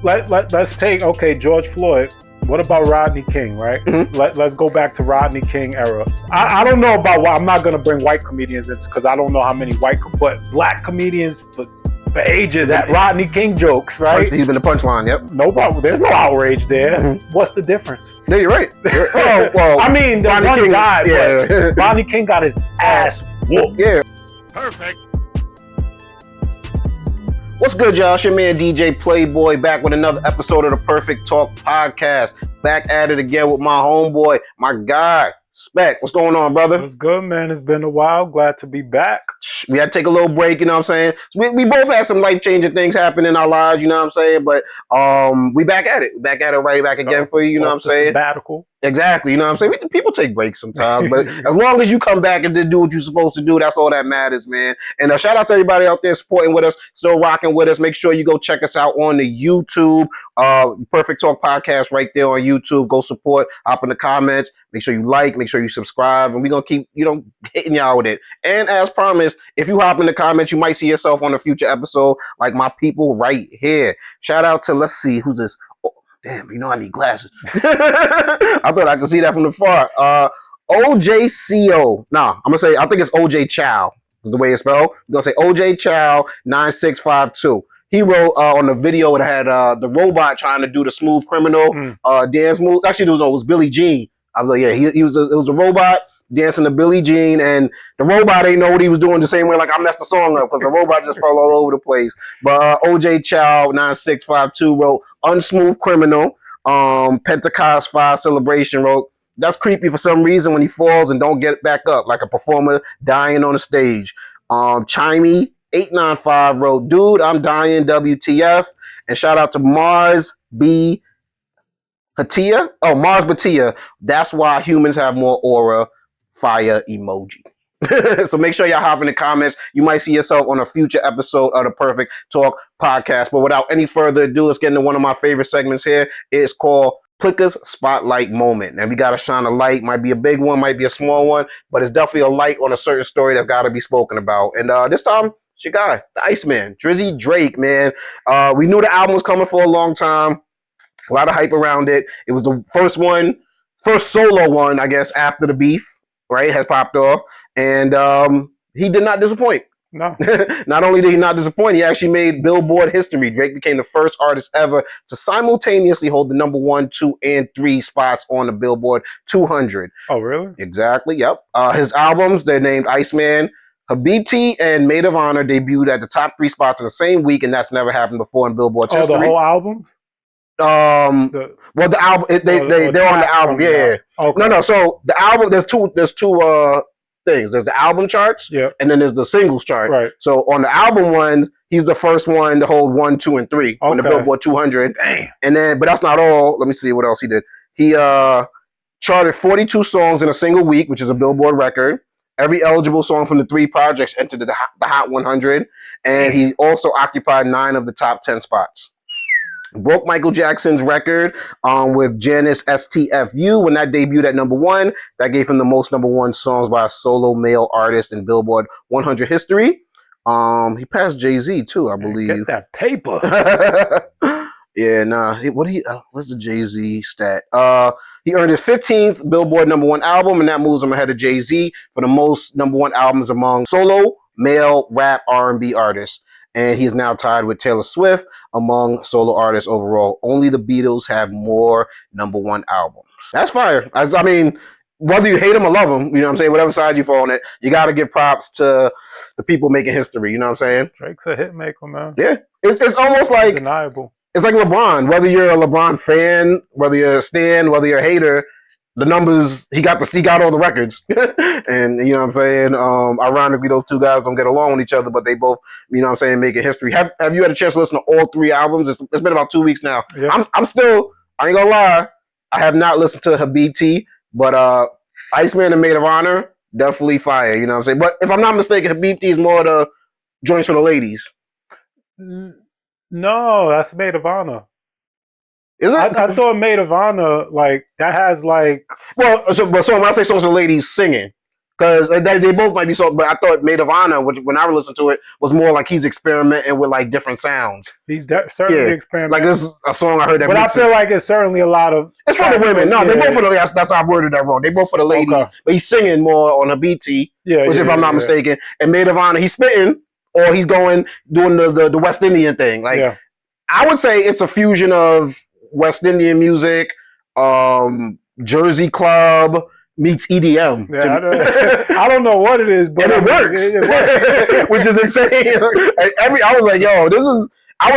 let's take, okay, George Floyd. What about Rodney King, right? Mm-hmm. Let's go back to Rodney King era. I don't know about I'm not going to bring white comedians in because I don't know how many but black comedians for ages at Rodney King jokes, right? He's been the punchline, yep. No problem. There's no outrage there. Mm-hmm. What's the difference? No, you're right. Well, I mean, the Rodney one King, guy, yeah. but Rodney King got his ass whooped. Yeah. Perfect. What's good, y'all? It's your man DJ Playboy back with another episode of the Perfect Talk Podcast. Back at it again with my homeboy, my guy, Spec. What's going on, brother? What's good, man? It's been a while. Glad to be back. We had to take a little break, you know what I'm saying? We both had some life-changing things happen in our lives, you know what I'm saying? But we back at it. Back at it right back again for you know what I'm saying? Sabbatical. Exactly, you know what I'm saying? People take breaks sometimes, but as long as you come back and do what you're supposed to do, that's all that matters, man. And shout out to everybody out there supporting with us, still rocking with us. Make sure you go check us out on the YouTube, Perfect Talk Podcast right there on YouTube. Go support, hop in the comments. Make sure you like, make sure you subscribe, and we're going to keep, hitting y'all with it. And as promised, if you hop in the comments, you might see yourself on a future episode like my people right here. Shout out to, let's see, who's this? Damn, I need glasses. I thought I could see that from the far. OJCO. Nah, I'm going to say, I think it's OJ Chow is the way it's spelled. I'm going to say OJ Chow 9652. He wrote on the video, it had the robot trying to do the Smooth Criminal dance move. Actually, it was Billie Jean. I was like, yeah, it was a robot dancing to Billie Jean, and the robot ain't know what he was doing the same way like I messed the song up because the robot just fell all over the place. But OJ Chow 9652 wrote Unsmooth Criminal, Pentecost 5 Celebration wrote, that's creepy for some reason when he falls and don't get back up like a performer dying on a stage. Chimey 895 wrote, dude, I'm dying, WTF. And shout out to Mars B. Hatia. Oh, Mars Batia. That's why humans have more aura. Fire emoji. So make sure y'all hop in the comments. You might see yourself on a future episode of the Perfect Talk Podcast. But without any further ado, let's get into one of my favorite segments here. It's called Plicker's Spotlight Moment. And we got to shine a light. Might be a big one, might be a small one, but it's definitely a light on a certain story that's got to be spoken about. And this time, it's your guy, the Iceman, Drizzy Drake, man. We knew the album was coming for a long time. A lot of hype around it. It was the first solo one, I guess, after the beef, right? Has popped off. And he did not disappoint. No. Not only did he not disappoint, he actually made Billboard history. Drake became the first artist ever to simultaneously hold the number 1, 2, and 3 spots on the Billboard 200. Oh, really? Exactly, yep. His albums, they're named Iceman, Habibti, and Maid of Honor debuted at the top 3 spots in the same week, and that's never happened before in Billboard's history. The whole album? The album, they're on the album, yeah. Okay. No. So the album, there's two things. There's the album charts, and then there's the singles chart. Right. So on the album one, he's the first one to hold 1, 2, and 3 on the Billboard 200. Damn. And then, but that's not all. Let me see what else he did. He charted 42 songs in a single week, which is a Billboard record. Every eligible song from the 3 projects entered the Hot 100, and he also occupied 9 of the top 10 spots. Broke Michael Jackson's record with Janice STFU when that debuted at number 1. That gave him the most number 1 songs by a solo male artist in Billboard 100 history. He passed Jay-Z too, I believe. Get that paper. Yeah, nah. What's the Jay-Z stat? He earned his 15th Billboard number 1 album, and that moves him ahead of Jay-Z for the most number 1 albums among solo male rap R&B artists. And he's now tied with Taylor Swift among solo artists overall. Only the Beatles have more number 1 albums. That's fire. I mean, whether you hate them or love them, you know what I'm saying? Whatever side you fall on it, you got to give props to the people making history. You know what I'm saying? Drake's a hit maker, man. Yeah. It's almost like... Undeniable. It's like LeBron. Whether you're a LeBron fan, whether you're a stan, whether you're a hater, the numbers, he got all the records. And you know what I'm saying? Ironically, those two guys don't get along with each other, but they both, you know what I'm saying, making history. Have you had a chance to listen to all 3 albums? It's been about 2 weeks now. Yeah. I'm still, I ain't gonna lie, I have not listened to Habibti, but Iceman and Maid of Honor, definitely fire, you know what I'm saying? But if I'm not mistaken, Habibti is more the joints for the ladies. No, that's Maid of Honor. Is it? I thought Maid of Honor, like, that has, like... Well, so when I say songs for ladies singing, Because they both might be so, but I thought Maid of Honor, when I listened to it, was more like he's experimenting with like different sounds. He's certainly experimenting. Like this is a song I heard that. But I feel like it's certainly a lot of. It's for the women. No, they both for the. That's how I worded that wrong. They both for the ladies, but he's singing more on a BT, which if I'm not mistaken. And Maid of Honor, he's spitting or he's doing the West Indian thing. Like I would say it's a fusion of West Indian music, Jersey club meets EDM. Yeah, I don't know what it is, but it works. It works. Which is insane. I was like, yo, this is. I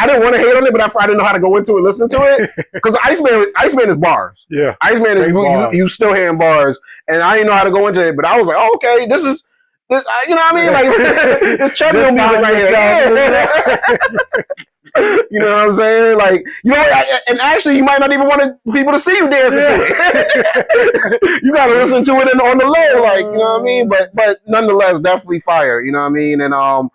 didn't want to hate on it, but I didn't know how to go into it, listen to it, because Iceman is bars. Yeah, Iceman is you still hearing bars, and I didn't know how to go into it, but I was like, oh, okay, this is. You know what I mean? Like it's treadmill music right here. You know what I'm saying? Like, you know, and actually, you might not even want people to see you dancing to it. You gotta listen to it on the low, like, you know what I mean? But nonetheless, definitely fire. You know what I mean? And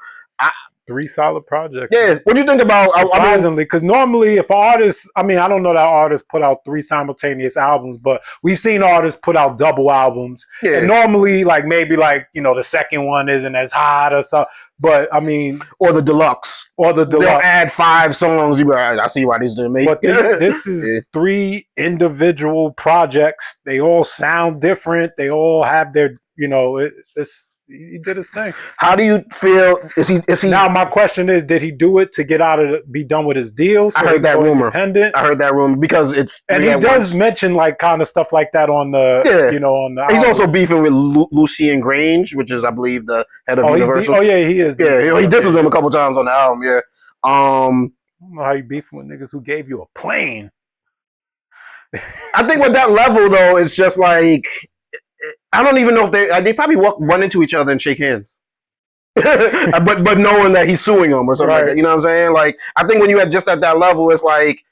3 solid projects. Yeah. What do you think about? Surprisingly, because normally if artists, I mean, I don't know that artists put out 3 simultaneous albums, but we've seen artists put out double albums. Yeah. And normally, like maybe like, you know, the second one isn't as hot or something. But I mean, or the deluxe. They'll add 5 songs. I see why these didn't make. But this is 3 individual projects. They all sound different. They all have their, you know, he did his thing. How do you feel? Is he? Now my question is, did he do it to get out of be done with his deal? So I heard that rumor. I heard that rumor because it's. And he does mention like kind of stuff like that on the. You know, on the. He's album. Also beefing with Lucien Grange, which is I believe the head of Universal. He is. Yeah, he disses him a couple times on the album. Yeah. I don't know how you beefing with niggas who gave you a plane. I think with that level though, it's just like. I don't even know if they probably run into each other and shake hands, but knowing that he's suing them or something like that, you know what I'm saying? Like I think when you at just at that level, it's like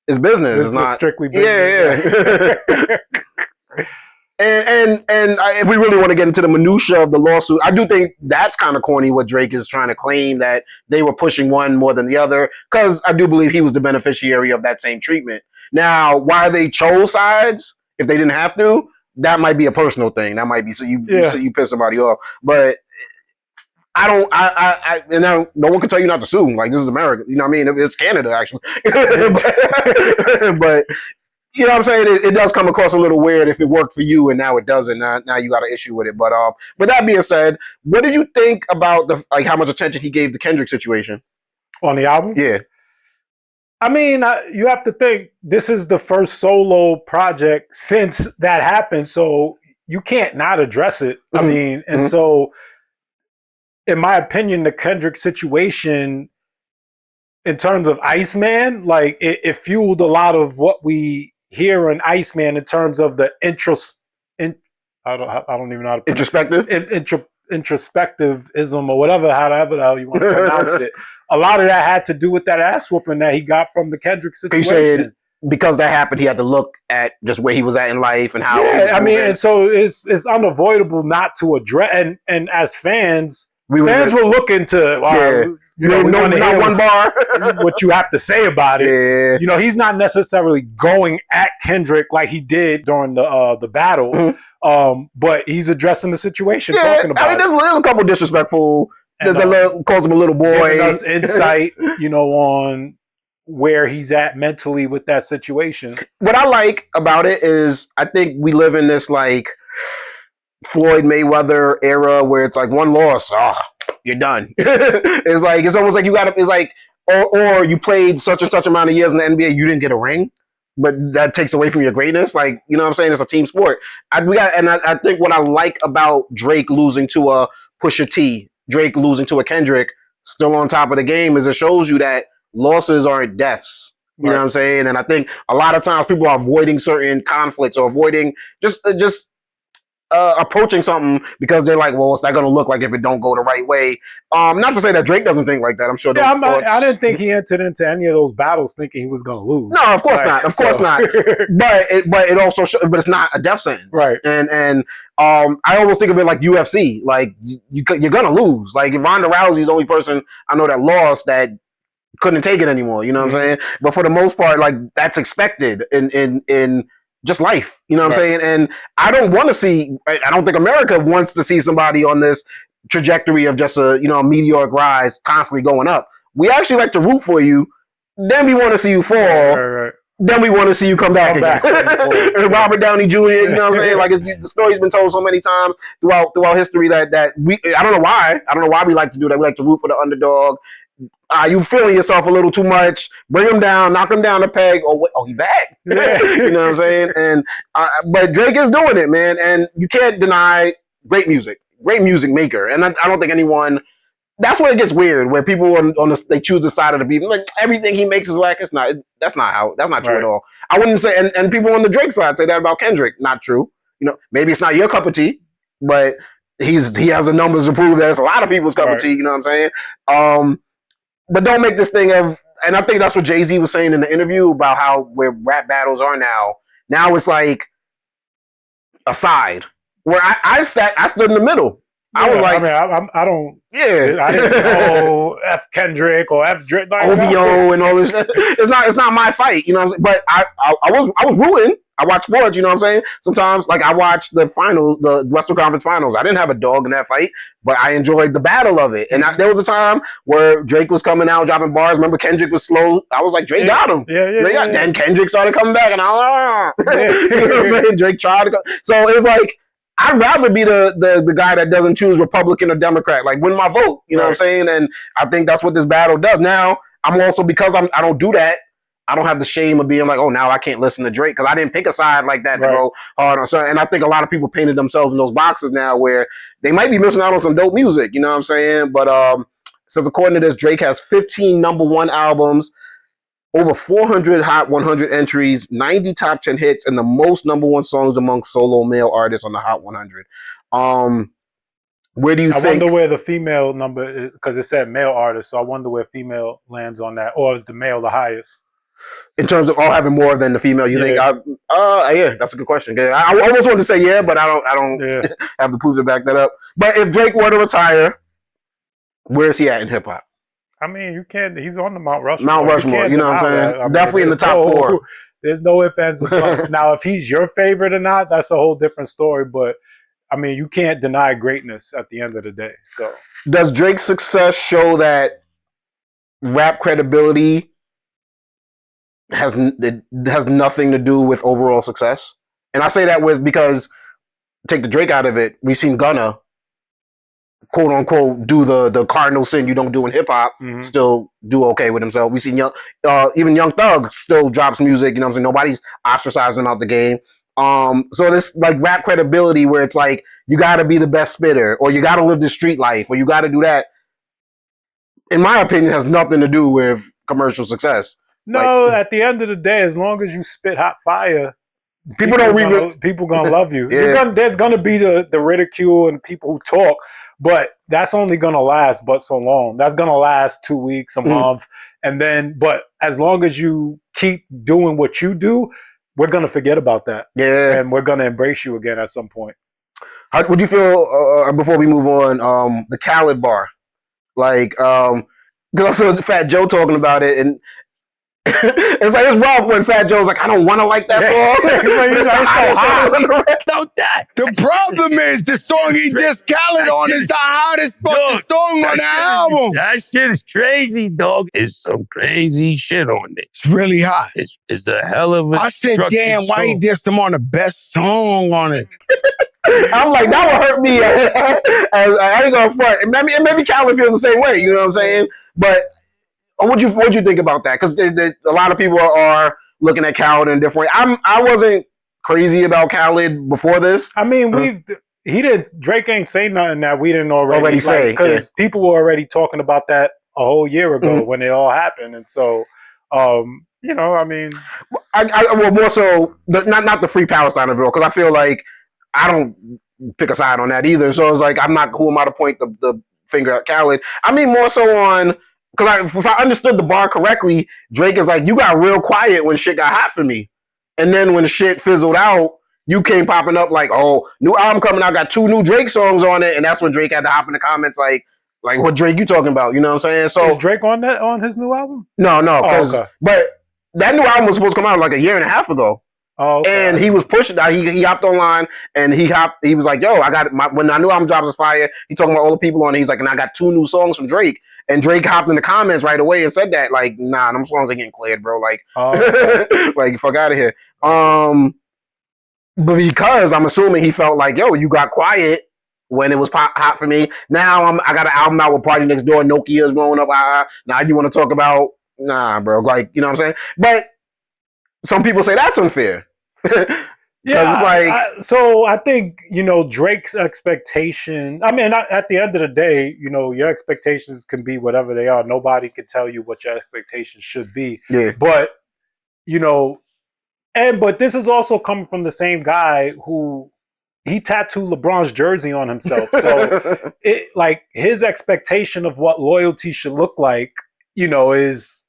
it's business. It's not strictly business. Yeah. and if we really want to get into the minutia of the lawsuit, I do think that's kind of corny what Drake is trying to claim that they were pushing one more than the other, because I do believe he was the beneficiary of that same treatment. Now, why they chose sides if they didn't have to? That might be a personal thing. That might be so you piss somebody off. But I don't. And now no one can tell you not to sue. Like this is America. You know what I mean? It's Canada actually. but you know what I'm saying? It does come across a little weird if it worked for you and now it doesn't. Now you got an issue with it. But that being said, what did you think about how much attention he gave the Kendrick situation on the album? Yeah. I mean, you have to think this is the first solo project since that happened, so you can't not address it. I mean, and so, in my opinion, the Kendrick situation, in terms of Iceman, like it fueled a lot of what we hear in Iceman in terms of the I don't even know how to introspective, introspectivism or whatever, however the hell you want to pronounce it. A lot of that had to do with that ass whooping that he got from the Kendrick situation. Said because that happened, he had to look at just where he was at in life and how. Yeah, I mean, and so it's unavoidable not to address. And as fans, were looking to. Not one bar. What you have to say about it. Yeah. You know, he's not necessarily going at Kendrick like he did during the battle. But he's addressing the situation, talking about. I mean, there's a couple disrespectful. Calls him a little boy. Giving us insight, you know, on where he's at mentally with that situation. What I like about it is I think we live in this like Floyd Mayweather era where it's like one loss, you're done. It's almost like you got to. It's like or you played such and such amount of years in the NBA, you didn't get a ring. But that takes away from your greatness. Like, you know what I'm saying? It's a team sport. I think what I like about Drake losing to a Pusha T, Drake losing to a Kendrick, still on top of the game, is it shows you that losses aren't deaths. You know what I'm saying? And I think a lot of times people are avoiding certain conflicts or avoiding just approaching something because they're like, well, what's that going to look like if it don't go the right way? Not to say that Drake doesn't think like that. I'm sure. Yeah, I didn't think he entered into any of those battles thinking he was going to lose. No, of course not. Of course not. But it also but it's not a death sentence. Right. And I almost think of it like UFC. Like you're going to lose. Like Ronda Rousey's the only person I know that lost that couldn't take it anymore. You know what I'm saying? But for the most part, like that's expected in just life. You know what I'm saying? And I don't want to see. I don't think America wants to see somebody on this trajectory of just a meteoric rise, constantly going up. We actually like to root for you. Then we want to see you fall. Right. Then we want to see you come back again. And Robert Downey Jr. You know what I'm saying? Like the story's been told so many times throughout history that we. I don't know why. I don't know why we like to do that. We like to root for the underdog. You feeling yourself a little too much? Bring him down, knock him down a peg. Oh, he back. Yeah. You know what I'm saying? And but Drake is doing it, man. And you can't deny great music maker. And I don't think anyone. That's where it gets weird, where people they choose the side of the beef. Like everything he makes is whack. It's not. That's not true at all. I wouldn't say. And people on the Drake side say that about Kendrick. Not true. You know, maybe it's not your cup of tea, but he has the numbers to prove that it's a lot of people's cup of tea. You know what I'm saying? But don't make this thing of. And I think that's what Jay-Z was saying in the interview about how where rap battles are now. Now it's like a side where I stood in the middle. I was like, I don't. Yeah, I didn't know F Kendrick or F Drake, like, OVO and all this. It's not my fight, you know what I'm saying? But I was rooting. I watch sports, you know what I'm saying? Sometimes, like I watched the Western Conference Finals. I didn't have a dog in that fight, but I enjoyed the battle of it. And there was a time where Drake was coming out dropping bars. Remember, Kendrick was slow. I was like, Drake got him. Yeah. Then Kendrick started coming back, and I was like, you know what I'm saying? Drake tried to go. So it's like, I'd rather be the guy that doesn't choose Republican or Democrat, like win my vote. You know what I'm saying? And I think that's what this battle does. Now, I'm also, because I don't do that, I don't have the shame of being like, oh, now I can't listen to Drake because I didn't pick a side like that to go hard on. So, and I think a lot of people painted themselves in those boxes now where they might be missing out on some dope music. You know what I'm saying? But since according to this, Drake has 15 #1 albums, over 400 Hot 100 entries, 90 top 10 hits, and the most #1 songs among solo male artists on the Hot 100. Where do you think? I wonder where the female number is, because it said male artist, so I wonder where female lands on that, or is the male the highest? In terms of all having more than the female, you think? Yeah, that's a good question. I almost wanted to say yeah, but I don't have the proof to back that up. But if Drake were to retire, where is he at in hip hop? I mean, you can't. He's on the Mount Rushmore. Mount Rushmore, you know what I'm saying? Definitely in the top 4. There's no ifs, ands, and buts. Now, if he's your favorite or not, that's a whole different story. But I mean, you can't deny greatness at the end of the day. So, does Drake's success show that rap credibility has nothing to do with overall success? And I say that because take the Drake out of it, we've seen Gunna, quote unquote, do the cardinal sin you don't do in hip hop, still do okay with himself. We've seen even Young Thug still drops music. You know what I'm saying? Nobody's ostracizing him out the game. So this like rap credibility where it's like you got to be the best spitter, or you got to live the street life, or you got to do that. In my opinion, has nothing to do with commercial success. No, at the end of the day, as long as you spit hot fire, people gonna love you. There's gonna be the ridicule and people who talk, but that's only gonna last but so long. That's gonna last 2 weeks, a month, and then. But as long as you keep doing what you do, we're gonna forget about that. Yeah, and we're gonna embrace you again at some point. How would you feel before we move on? The Khaled bar, like, because I saw Fat Joe talking about it and. It's like it's rough when Fat Joe's like, I don't want to like that song. The problem is the song he dissed Khaled on is the hottest fucking song on the album. That shit is crazy, dog. It's some crazy shit on it. It's really hot. It's a hell of a. I said, damn, why he dissed him on the best song on it? I'm like, that would hurt me. I ain't gonna front. And maybe Khaled feels the same way. You know what I'm saying? But. What'd you think about that? Because a lot of people are looking at Khaled in a different way. I wasn't crazy about Khaled before this. I mean, Drake ain't say nothing that we didn't already say, because people were already talking about that a whole year ago when it all happened, and so you know, I mean, well, more so not the Free Palestine of it all, because I feel like I don't pick a side on that either. So it's like who am I to point the finger at Khaled? I mean, more so on. Because if I understood the bar correctly, Drake is like, you got real quiet when shit got hot for me. And then when shit fizzled out, you came popping up like, oh, new album coming out, got 2 new Drake songs on it. And that's when Drake had to hop in the comments like what Drake you talking about? You know what I'm saying? So is Drake on his new album? No. But that new album was supposed to come out like a year and a half ago. Oh, okay. And he was pushing. He hopped online and he was like, "Yo, I got my when I knew album drops was fire." He talking about all the people on it. He's like, "And I got 2 new songs from Drake." And Drake hopped in the comments right away and said that, like, "Nah, them songs ain't getting cleared, bro. Like, okay. like fuck out of here." But because I'm assuming he felt like, "Yo, you got quiet when it was hot for me. Now I got an album out with Party Next Door. Nokia's blowing up. Now you want to talk about nah, bro? Like, you know what I'm saying? But some people say that's unfair." Yeah, it's like, so I think Drake's expectation. I mean, at the end of the day, your expectations can be whatever they are. Nobody can tell you what your expectations should be. yeah, But but this is also coming from the same guy who he tattooed LeBron's jersey on himself. So it like his expectation of what loyalty should look like, is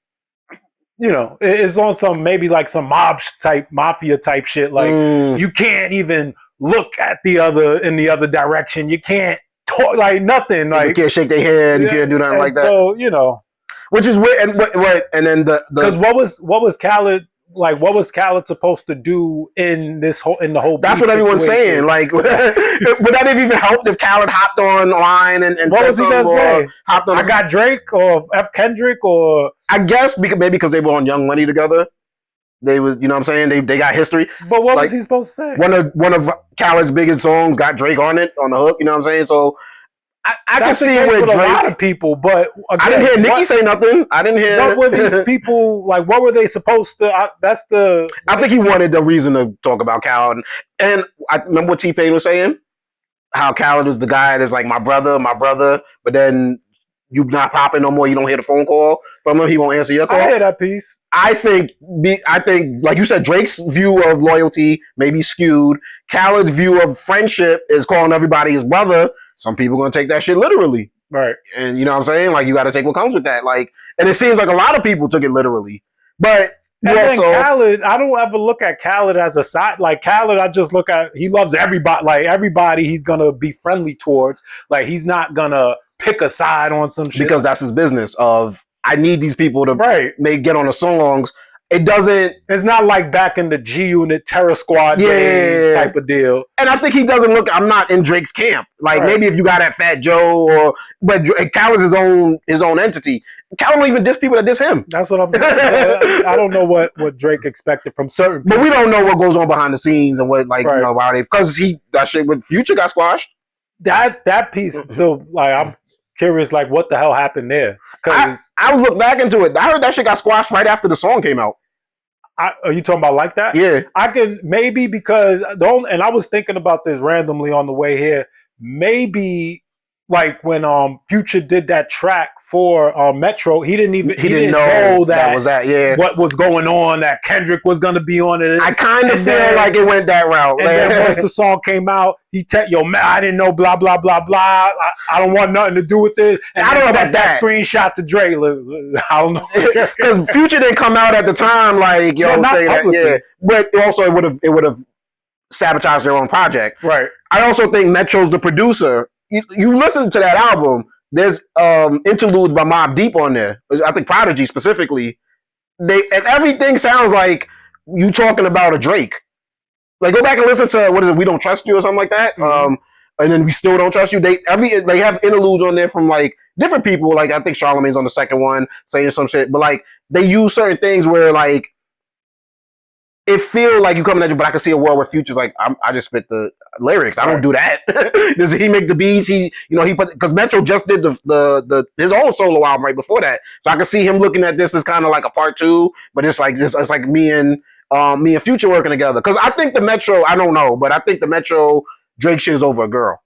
it's on some maybe like some mafia type shit. Like you can't even look at the other direction. You can't talk like nothing. Like you can't shake their hand. You can't do nothing like that. So which is weird. And what? And then because what was Khaled? Like, what was Khaled supposed to do in the whole? That's what everyone's saying. Like, would that have even helped if Khaled hopped online and what was he gonna say? Hopped on I got Drake or F Kendrick or I guess because they were on Young Money together. They was, you know what I'm saying? They got history. But what was he supposed to say? One of Khaled's biggest songs got Drake on it on the hook. You know what I'm saying? So I can see where Drake, a lot of people, but again, I didn't hear Nicki say nothing. I didn't hear. What were these people like? What were they supposed to? I think he wanted the reason to talk about Khaled, and I remember what T-Pain was saying, how Khaled is the guy that's like my brother, but then you not popping no more. You don't hear the phone call from him. He won't answer your call. I hear that piece. I think, like you said, Drake's view of loyalty may be skewed. Khaled's view of friendship is calling everybody his brother. Some people are going to take that shit literally. Right. And you know what I'm saying? Like, you got to take what comes with that. Like, and it seems like a lot of people took it literally. But then Khaled, I don't ever look at Khaled as a side. Like, Khaled, I just look at, he loves everybody. Like, everybody he's going to be friendly towards. Like, he's not going to pick a side on some shit. Because that's his business of, I need these people to get on the songs. It's not like back in the G Unit Terror Squad days type of deal. And I think he doesn't look, I'm not in Drake's camp. Like maybe if you got at Fat Joe but Khaled's his own entity. Khaled don't even diss people that diss him. That's what I'm saying. I don't know what Drake expected from certain people. But we don't know what goes on behind the scenes and what why they, because that shit with Future got squashed. That piece still, like, I'm curious, like, what the hell happened there? I looked back into it. I heard that shit got squashed right after the song came out. Are you talking about like that? Yeah. I can maybe because and I was thinking about this randomly on the way here. Maybe like when Future did that track for Metro, he didn't know that was that what was going on, that Kendrick was gonna be on it. I kind of feel like it went that route. And then once the song came out, he I didn't know blah blah blah blah. I don't want nothing to do with this. And I don't know about that screenshot to Drake. I don't know because Future didn't come out at the time like say that. But also it would have sabotaged their own project. Right. I also think Metro's the producer. You listen to that album. There's interludes by Mobb Deep on there. I think Prodigy specifically. And everything sounds like you talking about a Drake. Like go back and listen to what is it? We Don't Trust You or something like that. Mm-hmm. And then We Still Don't Trust You. They have interludes on there from like different people. Like I think Charlamagne's on the second one saying some shit. But like they use certain things where like it feels like you coming at you, but I can see a world where Future's like, I just spit the lyrics. I don't do that. Does he make the beats? He put, because Metro just did his own solo album right before that. So I can see him looking at this as kind of like a part 2, but it's like me and Future working together. Because I think the Metro, I don't know, but I think the Metro Drake shit is over a girl.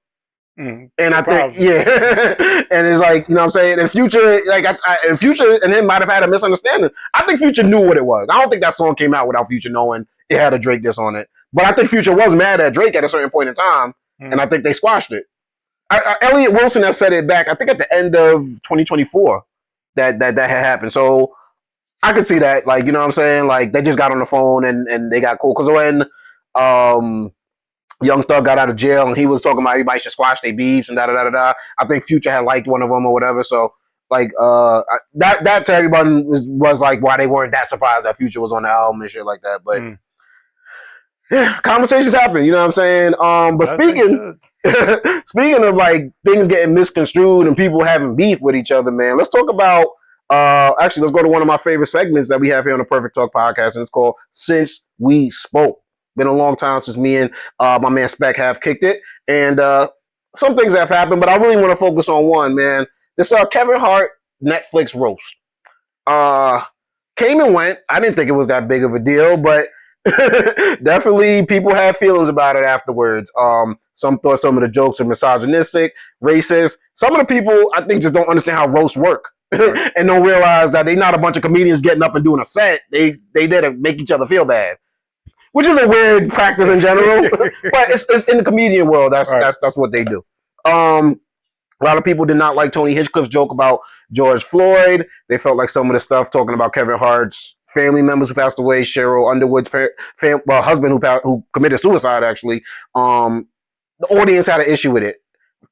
And I think, and it's like, you know what I'm saying? And Future, like, and Future and him might have had a misunderstanding. I think Future knew what it was. I don't think that song came out without Future knowing it had a Drake diss on it. But I think Future was mad at Drake at a certain point in time, and I think they squashed it. Elliot Wilson has said it back, I think at the end of 2024, that had happened. So I could see that, like, you know what I'm saying? Like, they just got on the phone and they got cool. Because when Young Thug got out of jail and he was talking about everybody should squash their beefs and da-da-da-da-da. I think Future had liked one of them or whatever. So, like, that to everybody was like why they weren't that surprised that Future was on the album and shit like that. But Yeah, conversations happen. You know what I'm saying? But speaking of like things getting misconstrued and people having beef with each other, man, let's talk about. Actually, let's go to one of my favorite segments that we have here on the Perfect Talk podcast, and it's called "Since We Spoke." Been a long time since me and my man Spec have kicked it, and some things have happened, but I really want to focus on one, man. This Kevin Hart Netflix roast. Came and went. I didn't think it was that big of a deal, but definitely people have feelings about it afterwards. Some thought some of the jokes are misogynistic, racist. Some of the people I think just don't understand how roasts work. And don't realize that they're not a bunch of comedians getting up and doing a set. They there to make each other feel bad, which is a weird practice in general. But it's in the comedian world. That's what they do. A lot of people did not like Tony Hinchcliffe's joke about George Floyd. They felt like some of the stuff talking about Kevin Hart's family members who passed away, Cheryl Underwood's husband who committed suicide. Actually, the audience had an issue with it.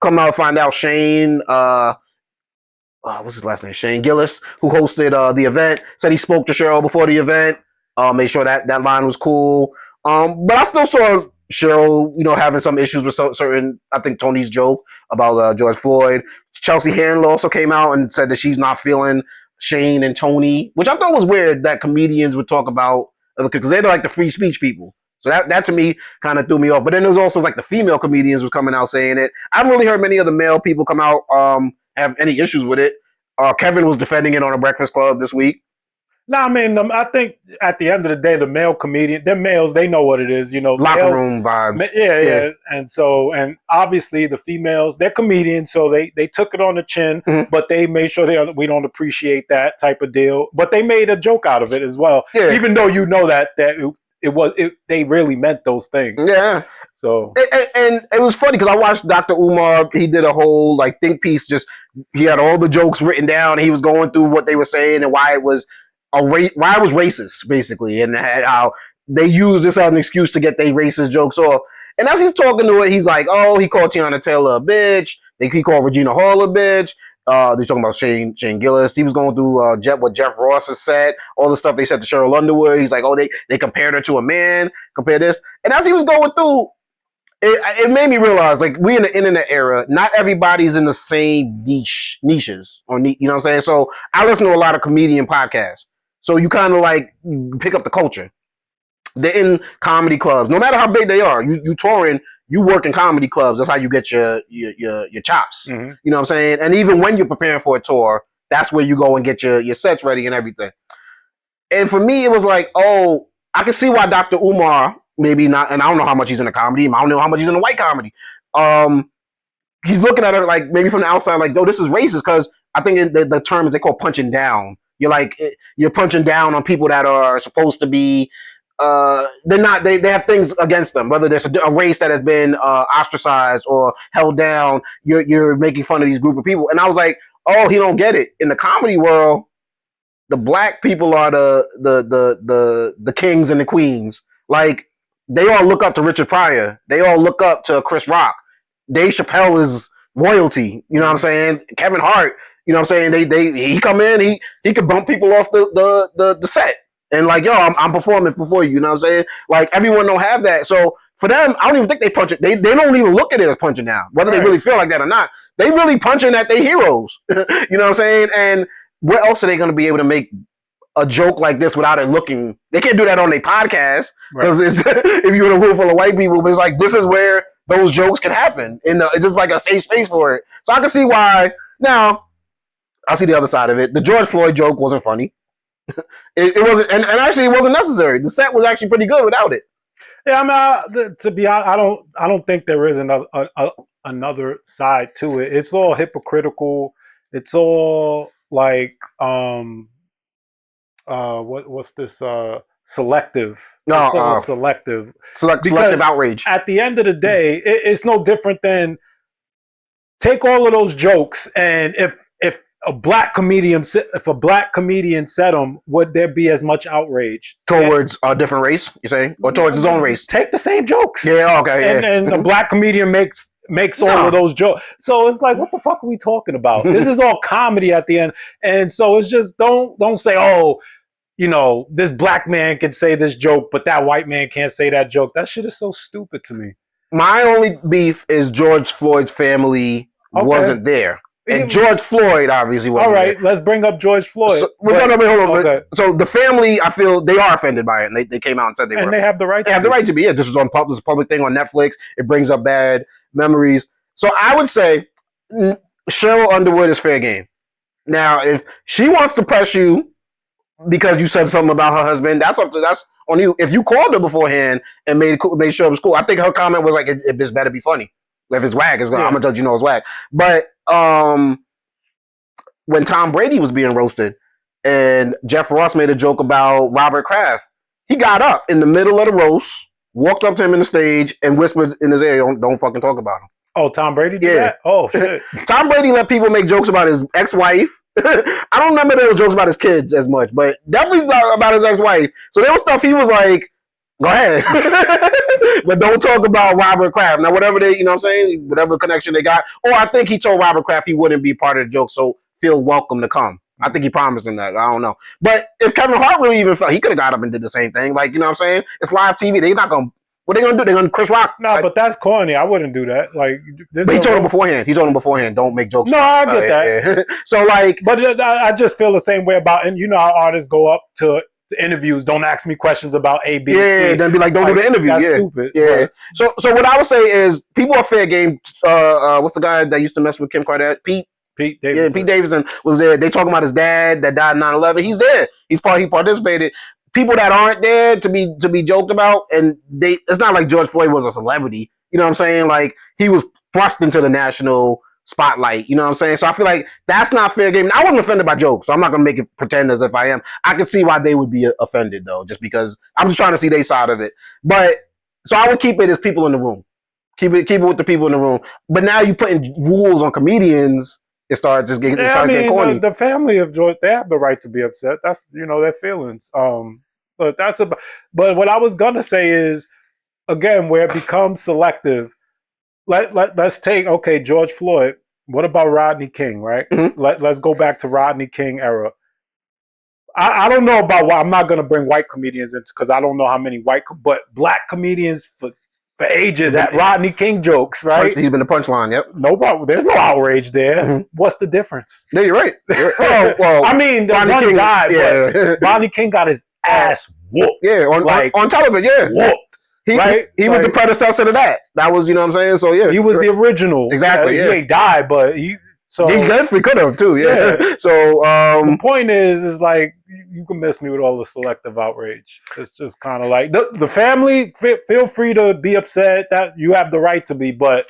Come out, find out Shane. What's his last name? Shane Gillis, who hosted the event, said he spoke to Cheryl before the event. Made sure that line was cool. But I still saw Cheryl, having some issues with certain. I think Tony's joke about George Floyd. Chelsea Handler also came out and said that she's not feeling Shane and Tony, which I thought was weird that comedians would talk about because they're like the free speech people. So that to me kind of threw me off. But then there's also like the female comedians were coming out saying it. I haven't really heard many of the male people come out have any issues with it. Kevin was defending it on a Breakfast Club this week. No, I mean, I think at the end of the day, the male comedian, they're males, they know what it is, Locker males, room vibes. Yeah. And obviously the females, they're comedians, so they took it on the chin, but they made sure we don't appreciate that type of deal. But they made a joke out of it as well, even though that they really meant those things. Yeah. So and it was funny because I watched Dr. Umar. He did a whole think piece. He had all the jokes written down. And he was going through what they were saying and why it was racist, basically, and how they used this as an excuse to get their racist jokes off. And as he's talking to it, he's like, "Oh, he called Tiana Taylor a bitch. He called Regina Hall a bitch." They're talking about Shane Gillis. He was going through what Jeff Ross has said, all the stuff they said to Cheryl Underwood. He's like, "Oh, they compared her to a man. Compare this." And as he was going through, it made me realize, we in the internet era, not everybody's in the same niches, or you know what I'm saying? So I listen to a lot of comedian podcasts. So you kind of pick up the culture. They're in comedy clubs. No matter how big they are, you touring, you work in comedy clubs. That's how you get your chops. Mm-hmm. You know what I'm saying? And even when you're preparing for a tour, that's where you go and get your sets ready and everything. And for me, it was like, oh, I can see why Dr. Umar maybe not, and I don't know how much he's in a comedy. I don't know how much he's in a white comedy. He's looking at it maybe from the outside, oh, this is racist, because I think the term is they call punching down. You're punching down on people that are supposed to be. They're not. They have things against them. Whether there's a race that has been ostracized or held down, you're making fun of these group of people. And I was like, oh, he don't get it. In the comedy world, the black people are the kings and the queens. They all look up to Richard Pryor. They all look up to Chris Rock. Dave Chappelle is royalty. You know what I'm saying? Kevin Hart. You know what I'm saying? He come in, he could bump people off the set. And yo, I'm performing before you. You know what I'm saying? Everyone don't have that. So for them, I don't even think they punch it. They don't even look at it as punching down, whether they really feel like that or not. They really punching at their heroes. You know what I'm saying? And where else are they going to be able to make a joke like this without it looking? They can't do that on their podcast because if you're in a room full of white people, it's this is where those jokes can happen. And it's just a safe space for it. So I can see why. Now, I see the other side of it. The George Floyd joke wasn't funny. It wasn't, and actually it wasn't necessary. The set was actually pretty good without it. Yeah, I mean, to be honest, I don't think there is another side to it. It's all hypocritical. It's all what's this selective? It's all selective. Selective outrage. At the end of the day, it's no different than take all of those jokes, and if a black comedian said them, would there be as much outrage towards a different race? You saying, or towards his own race? Take the same jokes. Yeah, okay. And a black comedian makes all of those jokes. So it's what the fuck are we talking about? This is all comedy at the end, and so it's just don't say, oh, this black man can say this joke, but that white man can't say that joke. That shit is so stupid to me. My only beef is George Floyd's family wasn't there. And George Floyd obviously wasn't there. All right, let's bring up George Floyd. So, so the family, I feel they are offended by it, and they came out and said they were. And they have the right. They have the right to be. Yeah, this is on this public thing on Netflix. It brings up bad memories. So I would say Cheryl Underwood is fair game. Now, if she wants to press you because you said something about her husband, that's on you. If you called her beforehand and made sure it was cool, I think her comment was like, "If this better be funny. If it's whack, I'm gonna judge it's whack." But when Tom Brady was being roasted and Jeff Ross made a joke about Robert Kraft, he got up in the middle of the roast, walked up to him in the stage, and whispered in his ear, "Don't fucking talk about him." Oh, Tom Brady did that? Oh, shit. Tom Brady let people make jokes about his ex-wife. I don't remember there was jokes about his kids as much, but definitely about his ex-wife. So there was stuff he was like, go ahead. But don't talk about Robert Kraft. Now, whatever they, what I'm saying, whatever connection they got. Or I think he told Robert Kraft he wouldn't be part of the joke, so feel welcome to come. I think he promised him that. I don't know. But if Kevin Hart really even felt, he could have got up and did the same thing. Like, you know what I'm saying? It's live TV. They're not going to, what are they going to do? They're going to Chris Rock. No, but that's corny. I wouldn't do that. Like, but he told him beforehand. He told him beforehand, don't make jokes. No, I get that. Yeah. So, like. But I just feel the same way about, and how artists go up to interviews, don't ask me questions about A, B, yeah, C. Then be like, don't do the interview. That's yeah, stupid. Yeah. But. So what I would say is, people are fair game. What's the guy that used to mess with Kim Kardashian? Pete Davidson. Yeah, Pete Davidson was there. They talking about his dad that died in 9/11. He's there. He participated. People that aren't there to be joked about, and it's not like George Floyd was a celebrity. You know what I'm saying? Like, he was thrust into the national spotlight. You know what I'm saying? So I feel like that's not fair game. And I wasn't offended by jokes, so I'm not gonna make it pretend as if I am. I can see why they would be offended though, just because I'm just trying to see their side of it. But so I would keep it as people in the room. Keep it with the people in the room. But now you putting rules on comedians. It starts just getting, getting corny. The family of George, they have the right to be upset. That's their feelings. But but what I was gonna say is, again, where it becomes selective. Let's take George Floyd. What about Rodney King? Right. Mm-hmm. Let's go back to Rodney King era. I don't know about why I'm not gonna bring white comedians into, because I don't know how many but black comedians for ages at Rodney King jokes, right? He's been the punchline, yep. No problem. There's no outrage there. Mm-hmm. What's the difference? Yeah, you're right. Well, I mean, Rodney King died, but Rodney King got his ass whooped. Yeah, on television, yeah. Whooped. He was the predecessor to that. That was, you know what I'm saying? So, yeah. He was the original. Exactly, He ain't died, but he definitely could have, too, yeah. So, the point is like, you can miss me with all the selective outrage. It's just kind of like, the family, feel free to be upset. That you have the right to be, but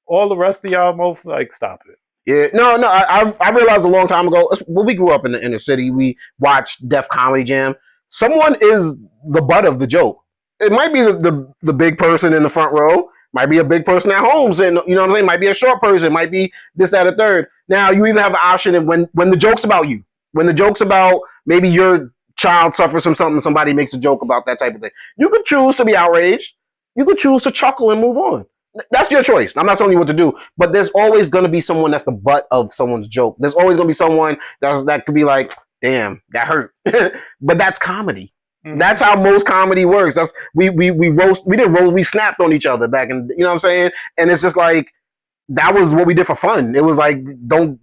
all the rest of y'all, stop it. Yeah, no, I realized a long time ago, when we grew up in the inner city, we watched Def Comedy Jam. Someone is the butt of the joke. It might be the big person in the front row, might be a big person at home, and you know what I'm saying? Might be a short person, might be this, that, or third. Now, you either have the option of when the joke's about you, when the joke's about maybe your child suffers from something, somebody makes a joke about that type of thing. You could choose to be outraged. You could choose to chuckle and move on. That's your choice. I'm not telling you what to do, but there's always going to be someone that's the butt of someone's joke. There's always going to be someone that could be like, damn, that hurt. But that's comedy. Mm-hmm. That's how most comedy works. That's we snapped on each other back in, you know what I'm saying? And it's just like, that was what we did for fun. It was like, don't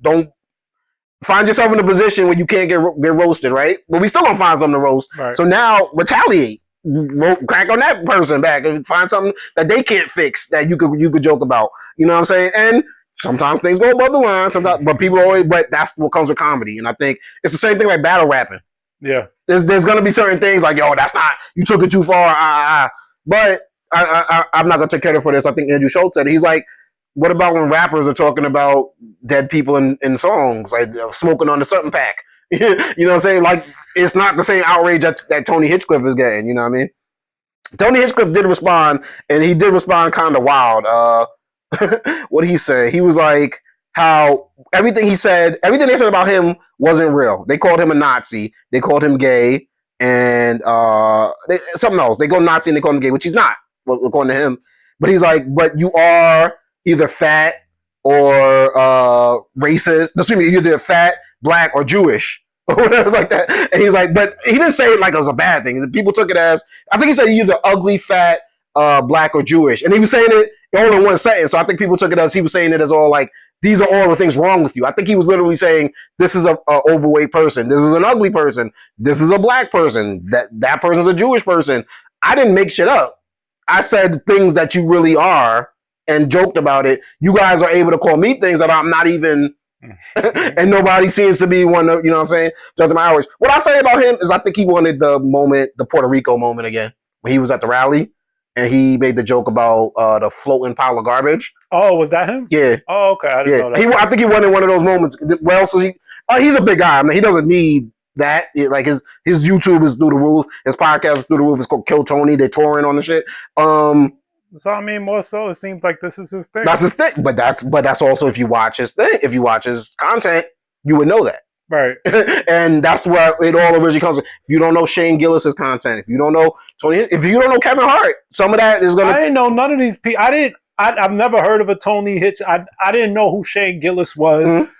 find yourself in a position where you can't get roasted, right? But we still gonna find something to roast. Right. So now retaliate. Crack on that person back and find something that they can't fix that you could joke about. You know what I'm saying? And sometimes things go above the line. Sometimes, but that's what comes with comedy. And I think it's the same thing like battle rapping. Yeah, there's gonna be certain things like, yo, that's not, you took it too far. But I'm not gonna take credit for this. I think Andrew Schultz said it. He's like, what about when rappers are talking about dead people in songs, like smoking on a certain pack? You know what I'm saying? Like, it's not the same outrage that Tony Hinchcliffe is getting. You know what I mean? Tony Hinchcliffe did respond, and he did respond kind of wild. What did he say? He was like, how everything they said about him wasn't real. They called him a Nazi. They called him gay, and something else. They go Nazi and they call him gay, which he's not, according to him. But he's like, but you are either fat or racist. Excuse me, you're either fat, black, or Jewish. or whatever like that. And he's like, but he didn't say it like it was a bad thing. People took it as, I think he said you're either ugly, fat, black, or Jewish. And he was saying it all in one sentence. So I think people took it as he was saying it as all like, these are all the things wrong with you. I think he was literally saying, this is a overweight person. This is an ugly person. This is a black person. That person's a Jewish person. I didn't make shit up. I said things that you really are and joked about it. You guys are able to call me things that I'm not even, and nobody seems to be one of, you know what I'm saying, judging my hours. What I say about him is I think he wanted the moment, the Puerto Rico moment again, when he was at the rally and he made the joke about the floating pile of garbage. Oh, was that him? Yeah. Oh, okay. I didn't know that. I think he wanted one of those moments. What else was he? He's a big guy. I mean, he doesn't need that. Like his YouTube is through the roof. His podcast is through the roof. It's called Kill Tony. They're touring on the shit. So I mean, more so, it seems like this is his thing. That's his thing. But that's also if you watch his thing. If you watch his content, you would know that. Right. And that's where it all originally comes from. If you don't know Shane Gillis's content, if you don't know Tony, if you don't know Kevin Hart, some of that is gonna. I didn't know none of these people. I've never heard of a Tony Hitch. I didn't know who Shane Gillis was. Mm-hmm.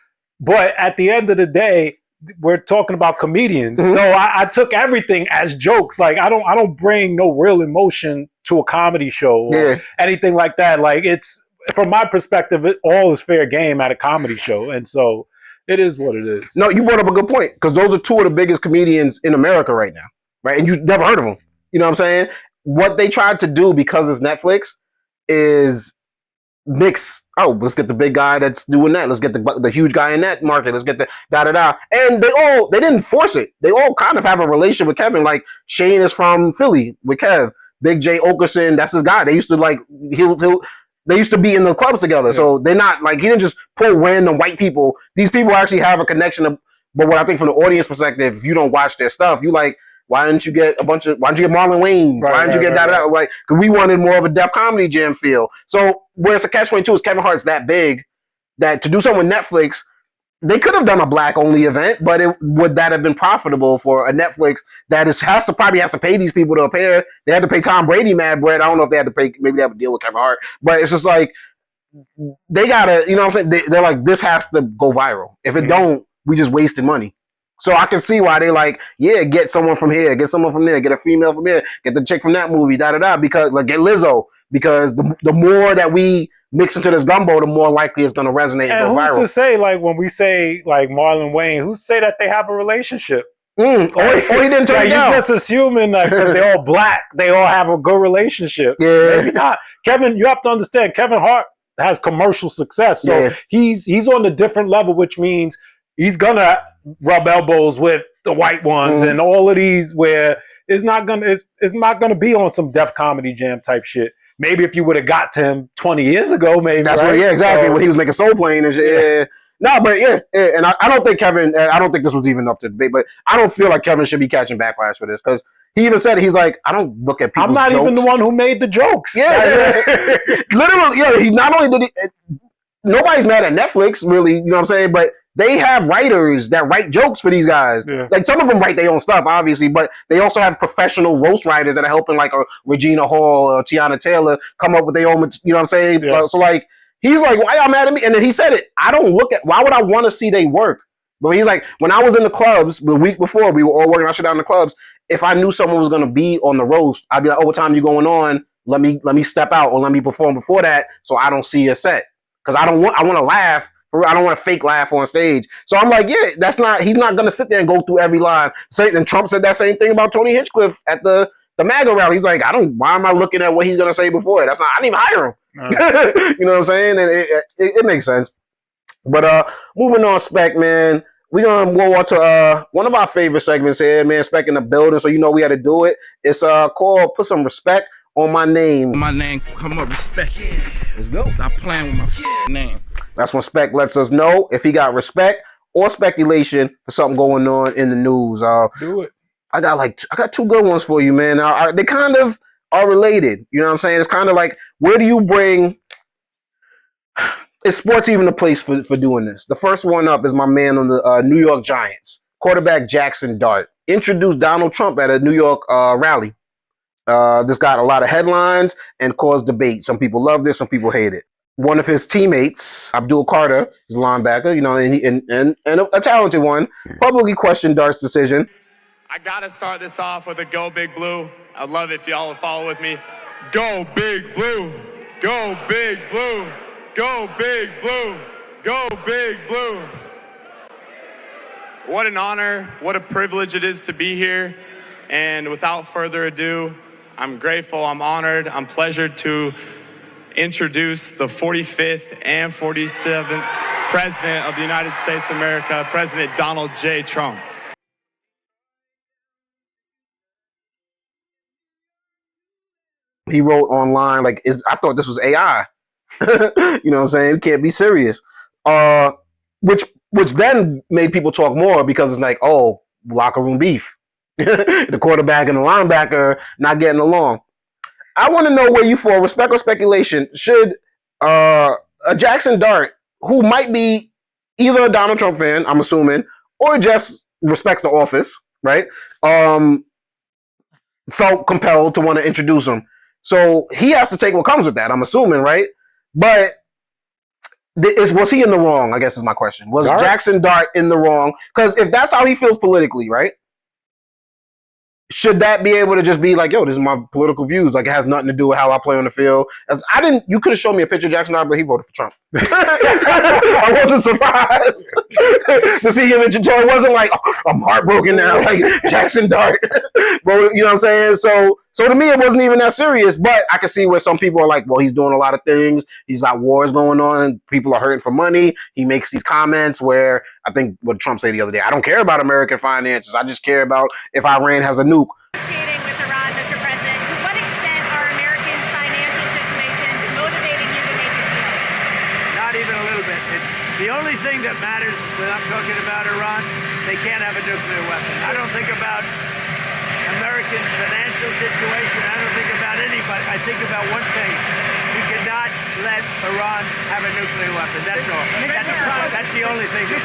But at the end of the day, we're talking about comedians. Mm-hmm. So I took everything as jokes. Like I don't bring no real emotion to a comedy show or anything like that. Like it's, from my perspective, it all is fair game at a comedy show. And so it is what it is. No, you brought up a good point, because those are two of the biggest comedians in America right now, right? And you've never heard of them. You know what I'm saying? What they tried to do, because it's Netflix, is mix. Oh, let's get the big guy that's doing that. Let's get the huge guy in that market. Let's get the da-da-da. And they didn't force it. They all kind of have a relation with Kevin. Like Shane is from Philly with Kev. Big J Okerson, that's his guy. They used to like, they used to be in the clubs together. Yeah. So they're not like, he didn't just pull random white people. These people actually have a connection. But what I think from the audience perspective, if you don't watch their stuff, you like, why didn't you get why didn't you get Marlon Wayans? Why didn't you get that? Like, because we wanted more of a Def Comedy Jam feel. So where it's a catch-22 is Kevin Hart's that big that to do something with Netflix, they could have done a black-only event, but would that have been profitable for a Netflix that probably has to pay these people to appear? They had to pay Tom Brady mad bread. I don't know if they had to pay, maybe they have a deal with Kevin Hart, but it's just like, they gotta, you know what I'm saying? They're like, this has to go viral. If it don't, we just wasted money. So I can see why they like, yeah, get someone from here, get someone from there, get a female from here, get the chick from that movie, da-da-da, because, like, get Lizzo, because the more that we mix into this gumbo, the more likely it's going to resonate and go viral. Who's to say, like, when we say, like, Marlon Wayne, who's to say that they have a relationship? Or he didn't turn it down. You're just assuming that because they're all black, they all have a good relationship. Yeah. Maybe not. Kevin, you have to understand, Kevin Hart has commercial success. So he's on a different level, which means he's going to rub elbows with the white ones and all of these, where it's not gonna be on some Def Comedy Jam type shit. Maybe if you would have got to him 20 years ago, maybe. That's right? Exactly. So, when he was making Soul Plane and shit. Yeah. No, but and I don't think Kevin. I don't think this was even up to debate, but I don't feel like Kevin should be catching backlash for this, because he even said it. He's like, I don't look at people's I'm not jokes. even the one who made the jokes. Yeah. Literally. He not only did he. Nobody's mad at Netflix, really. You know what I'm saying? But they have writers that write jokes for these guys. Yeah. Like, some of them write their own stuff, obviously, but they also have professional roast writers that are helping, like a Regina Hall or Tiana Taylor come up with their own, you know what I'm saying? Yeah. So, like, he's like, why y'all mad at me? And then he said it. Why would I want to see they work? But he's like, when I was in the clubs the week before, we were all working our shit out in the clubs, if I knew someone was going to be on the roast, I'd be like, oh, what time you going on? Let me step out, or let me perform before that, so I don't see your set. Because I want to laugh. I don't want to fake laugh on stage. So I'm like, yeah, he's not going to sit there and go through every line. And Trump said that same thing about Tony Hinchcliffe at the MAGA rally. He's like, why am I looking at what he's going to say before it? I didn't even hire him. You know what I'm saying? And it makes sense. But moving on, Spec, man, we're going to move on to one of our favorite segments here, man, Spec in the building. So you know we had to do it. It's called Put Some Respect on My Name. My name, come up, respect. Yeah. Let's go. Stop playing with my name. That's when Spec lets us know if he got respect or speculation for something going on in the news. Do it. I got two good ones for you, man. They kind of are related. You know what I'm saying? It's kind of like, where do you bring? Is sports even a place for doing this? The first one up is my man on the New York Giants, quarterback Jaxson Dart, introduced Donald Trump at a New York rally. This got a lot of headlines and caused debate. Some people loved it, some people hate it. one of his teammates, Abdul Carter, is a linebacker, and a talented one, publicly questioned Dart's decision. I gotta start this off with a Go Big Blue. I'd love it if y'all would follow with me. Go Big Blue, Go Big Blue, Go Big Blue, Go Big Blue. What an honor, what a privilege it is to be here. And without further ado, I'm grateful, I'm honored, I'm pleasured to introduce the 45th and 47th President of the United States of America, President Donald J. Trump. He wrote online, like, I thought this was AI. You know what I'm saying? It can't be serious. Which then made people talk more because it's like, oh, locker room beef. The quarterback and the linebacker not getting along. I want to know where you fall, respect or speculation. Should a Jaxson Dart, who might be either a Donald Trump fan, I'm assuming, or just respects the office, right? Felt compelled to want to introduce him. So he has to take what comes with that, I'm assuming, right? But was he in the wrong, I guess is my question. Was Dart? Jaxson Dart in the wrong? Because if that's how he feels politically, right? Should that be able to just be like, yo, this is my political views. Like, it has nothing to do with how I play on the field. You could have shown me a picture of Jaxson Dart, but he voted for Trump. I wasn't surprised to see him in It wasn't like, oh, I'm heartbroken now, like Jaxson Dart. But you know what I'm saying? So to me, it wasn't even that serious. But I can see where some people are like, well, he's doing a lot of things. He's got wars going on. People are hurting for money. He makes these comments where I think what Trump said the other day, I don't care about American finances. I just care about if Iran has a nuke. Negotiating with Iran, Mr. President, to what extent are American financial situations motivating you to make a deal? Not even a little bit. The only thing that matters when I'm talking about Iran, they can't have a nuclear weapon. I don't think about American financial situation. I don't think about anybody. I think about one thing. We cannot let Iran have a nuclear weapon. That's all. That's the only thing that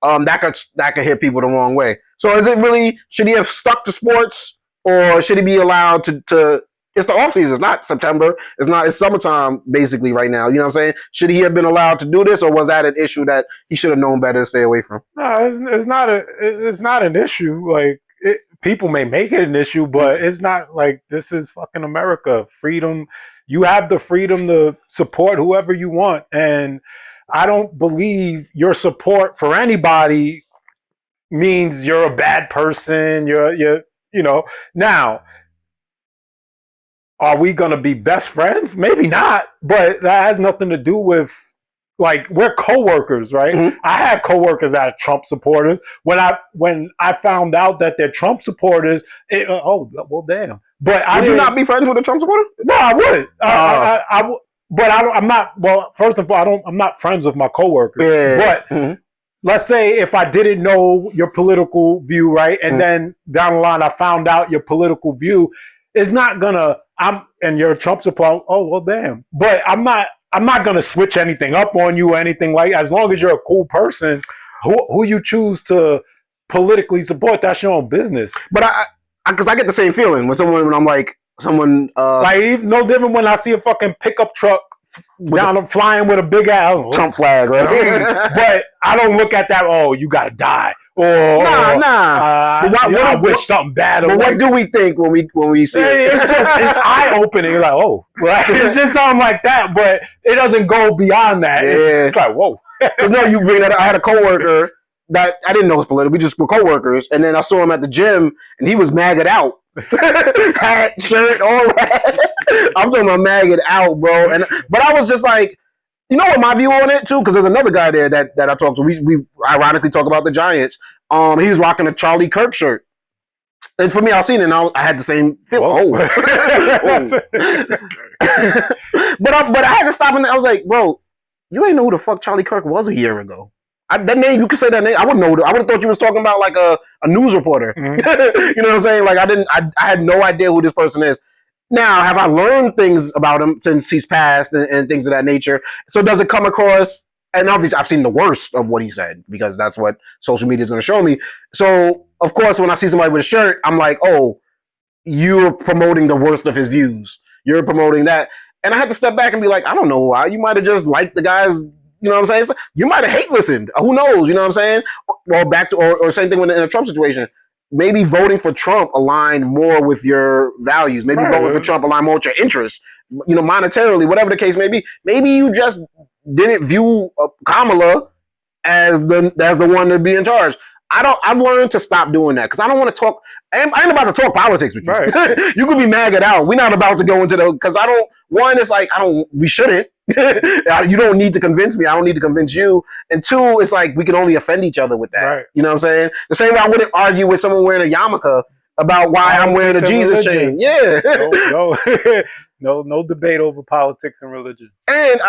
matters. That could hit people the wrong way. So is it really, should he have stuck to sports, or should he be allowed to it's the off season, it's not September, it's summertime basically right now, you know what I'm saying? Should he have been allowed to do this, or was that an issue that he should have known better to stay away from? No, it's not an issue. Like, people may make it an issue, but it's not like, this is fucking America. Freedom. You have the freedom to support whoever you want. And I don't believe your support for anybody means you're a bad person. Now, are we going to be best friends? Maybe not, but that has nothing to do with, like, we're coworkers, right? Mm-hmm. I had coworkers that are Trump supporters. When I found out that they're Trump supporters, well, damn. But Would you not be friends with a Trump supporter? No, I would. But I'm not. Well, first of all, I'm not friends with my coworkers. Yeah. But let's say if I didn't know your political view, right, and then down the line I found out your political view, it's not gonna. And you're a Trump supporter. Oh, well, damn. But I'm not gonna switch anything up on you or anything like. As long as you're a cool person, who you choose to politically support, that's your own business. But because I get the same feeling when I'm like someone like, no different when I see a fucking pickup truck flying with a big ass Trump flag, right? But I don't look at that. Oh, you gotta die. Or I wish something bad. But what do we think when we see it? It's eye opening. Like, oh, it's just something like that. But it doesn't go beyond that. Yeah. It's like, whoa. No, you bring that. I had a coworker that I didn't know was political. We just were coworkers, and then I saw him at the gym, and he was maggot out. Hat, shirt, all that. I'm talking about maggot out, bro. But I was just like, you know what my view on it too? Because there's another guy there that I talked to. We ironically talk about the Giants. He was rocking a Charlie Kirk shirt. And for me, I seen it and I had the same feeling. But I had to stop and I was like, bro, you ain't know who the fuck Charlie Kirk was a year ago. That name, you could say that name. I wouldn't know. I would have thought you was talking about like a news reporter. Mm-hmm. You know what I'm saying? Like I had no idea who this person is. Now, have I learned things about him since he's passed and things of that nature? So does it come across? And obviously, I've seen the worst of what he said because that's what social media is going to show me. So, of course, when I see somebody with a shirt, I'm like, oh, you're promoting the worst of his views. You're promoting that. And I had to step back and be like, I don't know why. You might have just liked the guys. You know what I'm saying? You might have hate listened. Who knows? You know what I'm saying? Or back to, or same thing in a Trump situation. Maybe voting for Trump aligned more with your values. Maybe voting for Trump aligned more with your interests. You know, monetarily, whatever the case may be. Maybe you just didn't view Kamala as the one to be in charge. I've learned to stop doing that because I don't want to talk. I ain't about to talk politics with you. Right. You could be maggot out. We're not about to go into the, because I don't. One, it's like we shouldn't. You don't need to convince me. I don't need to convince you. And two, it's like we can only offend each other with that. Right. You know what I'm saying? The same way I wouldn't argue with someone wearing a yarmulke about why I'm wearing a Jesus chain. Yeah. No debate over politics and religion. And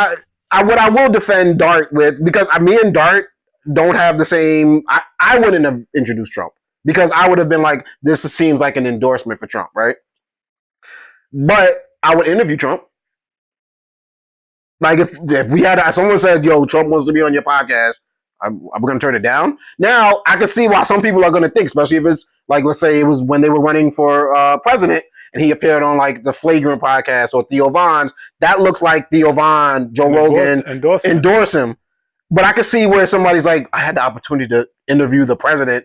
what I will defend Dart with, because me and Dart don't have the same. I wouldn't have introduced Trump because I would have been like, this seems like an endorsement for Trump, right? But I would interview Trump. Like if we had someone said, "Yo, Trump wants to be on your podcast," I'm going to turn it down. Now I can see why some people are going to think, especially if it's like, let's say it was when they were running for president and he appeared on like the Flagrant podcast or Theo Von's. That looks like Theo Von, Joe Rogan endorse him. But I can see where somebody's like, I had the opportunity to interview the president.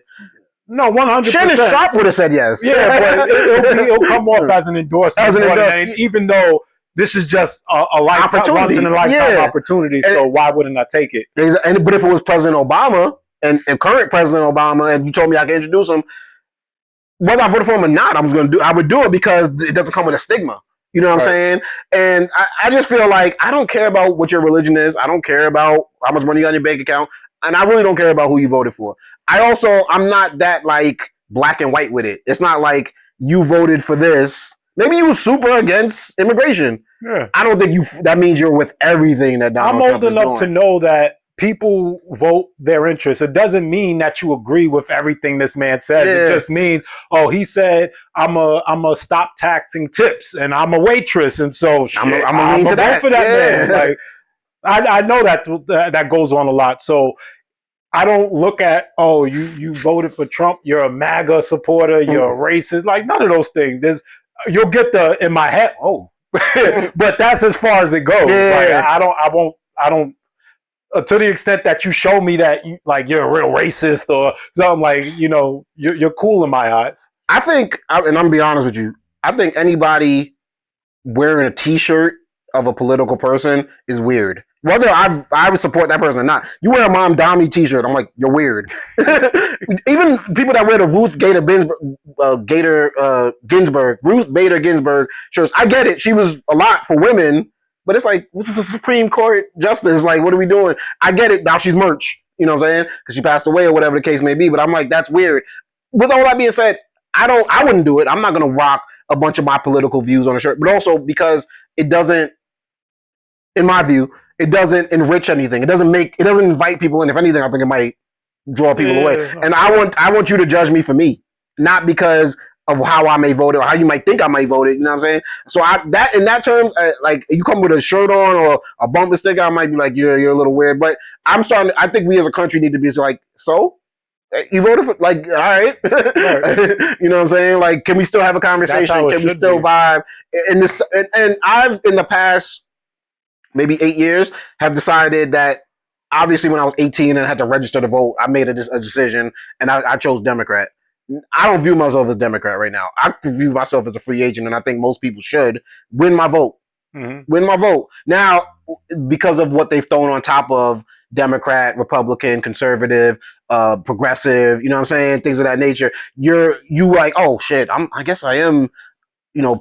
No, 100%. Shannon Sharp would have said yes. Yeah, but it'll come off as an endorsement. Even though this is just a lifetime, once in a lifetime opportunity, so why wouldn't I take it? But if it was President Obama and current President Obama, and you told me I could introduce him, whether I voted for him or not, I would do it because it doesn't come with a stigma. You know what I'm saying? And I just feel like I don't care about what your religion is. I don't care about how much money you got in your bank account. And I really don't care about who you voted for. I'm not that like black and white with it. It's not like you voted for this. Maybe you were super against immigration. Yeah. I don't think that means you're with everything that Donald Trump is doing. I'm old enough to know that people vote their interests. It doesn't mean that you agree with everything this man said. Yeah. It just means, he said, I'm a stop taxing tips, and I'm a waitress, and so I'm a vote for that man. Like, I know that goes on a lot. So I don't look at, you voted for Trump, you're a MAGA supporter, you're a racist. Like, none of those things. You'll get in my head, but that's as far as it goes. Yeah. Like, I don't. To the extent that you show me that you're a real racist or something, like, you're cool in my eyes. I think, and I'm gonna be honest with you, I think anybody wearing a T-shirt of a political person is weird. Whether I would support that person or not. You wear a Mom Dami T-shirt, I'm like, you're weird. Even people that wear the Ruth Bader Ginsburg shirts, I get it. She was a lot for women, but it's like, this is a Supreme Court justice. Like, what are we doing? I get it. Now she's merch. You know what I'm saying? Because she passed away or whatever the case may be. But I'm like, that's weird. With all that being said, I wouldn't do it. I'm not gonna rock a bunch of my political views on a shirt. But also because it doesn't, in my view, it doesn't enrich anything. It doesn't invite people in. If anything, I think it might draw people away. And I want you to judge me for me, not because of how I may vote it or how you might think I might vote it. You know what I'm saying? So in that term, like, you come with a shirt on or a bumper sticker, I might be like, you're a little weird. But I think we as a country need to be like, so you voted for, like, all right. You know what I'm saying? Like, can we still have a conversation? Can we still vibe? And I've, in the past maybe 8 years, have decided that, obviously when I was 18 and I had to register to vote, I made a decision and I chose Democrat. I don't view myself as Democrat right now. I view myself as a free agent, and I think most people should win my vote. Mm-hmm. Win my vote. Now, because of what they've thrown on top of Democrat, Republican, conservative, progressive, you know what I'm saying? Things of that nature. You like, oh shit, I guess I am,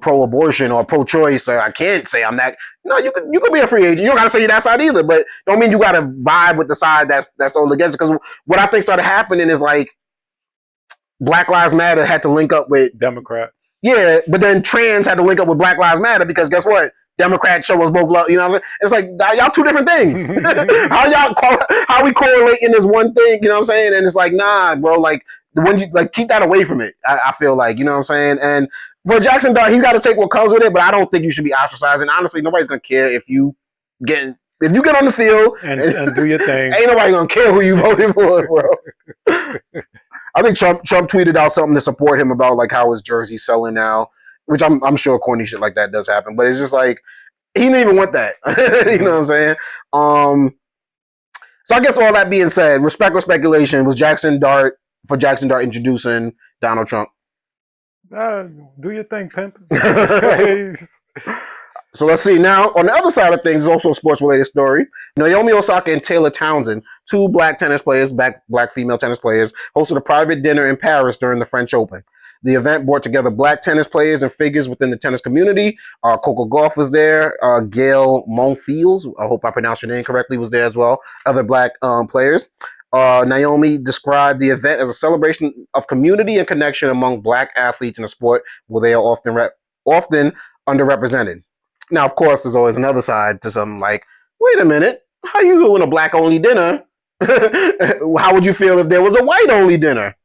pro-abortion or pro-choice, or I can't say I'm that. No, you could be a free agent. You don't gotta say you're that side either, but don't mean you gotta vibe with the side that's all against it. Because what I think started happening is like, Black Lives Matter had to link up with Democrat. Yeah, but then trans had to link up with Black Lives Matter because guess what? Democrats show us both love. You know what I'm saying? It's like, y'all two different things. How we correlating this one thing? You know what I'm saying? And it's like, nah, bro. Like, when you keep that away from it. I feel like, you know what I'm saying? And for Jaxson Dart, he's got to take what comes with it. But I don't think you should be ostracizing. Honestly, nobody's gonna care if you get on the field and do your thing. Ain't nobody gonna care who you voted for, bro. I think Trump tweeted out something to support him about like how his jersey's selling now, which I'm sure corny shit like that does happen. But it's just like, He didn't even want that. You know what I'm saying? So I guess all that being said, respect or speculation was Jaxson Dart introducing Donald Trump. Do your thing, pimp. So let's see. Now, on the other side of things, is also a sports-related story. Naomi Osaka and Taylor Townsend, two black tennis players, black female tennis players, hosted a private dinner in Paris during the French Open. The event brought together black tennis players and figures within the tennis community. Coco Gauff was there. Gail Monfils, I hope I pronounced your name correctly, was there as well. Other black players. Naomi described the event as a celebration of community and connection among black athletes in a sport where they are often underrepresented. Now, of course, there's always another side to something like, wait a minute, how you doing a black-only dinner? How would you feel if there was a white-only dinner?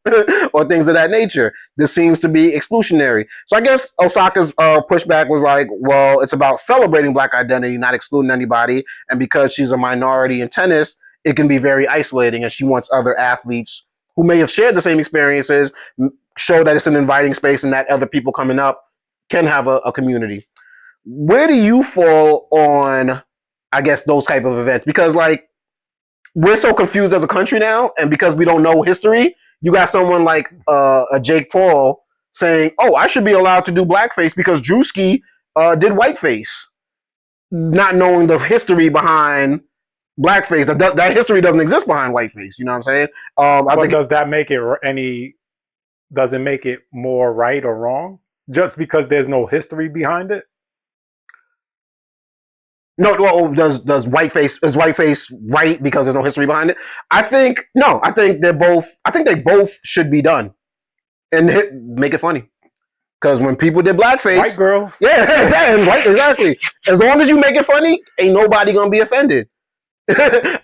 Or things of that nature. This seems to be exclusionary. So I guess Osaka's pushback was like, well, it's about celebrating black identity, not excluding anybody. And because she's a minority in tennis, it can be very isolating, and she wants other athletes who may have shared the same experiences show that it's an inviting space and that other people coming up can have a community. Where do you fall on, I guess, those type of events? Because, like, we're so confused as a country now, and because we don't know history, you got someone like a Jake Paul saying, oh, I should be allowed to do blackface because Drewski did whiteface, not knowing the history behind blackface. That history doesn't exist behind whiteface. You know what I'm saying? Does that make it does it make it more right or wrong? Just because there's no history behind it? No, well, does whiteface right because there's no history behind it? I think they both should be done and make it funny. Because when people did blackface, white girls, exactly. As long as you make it funny, ain't nobody gonna be offended.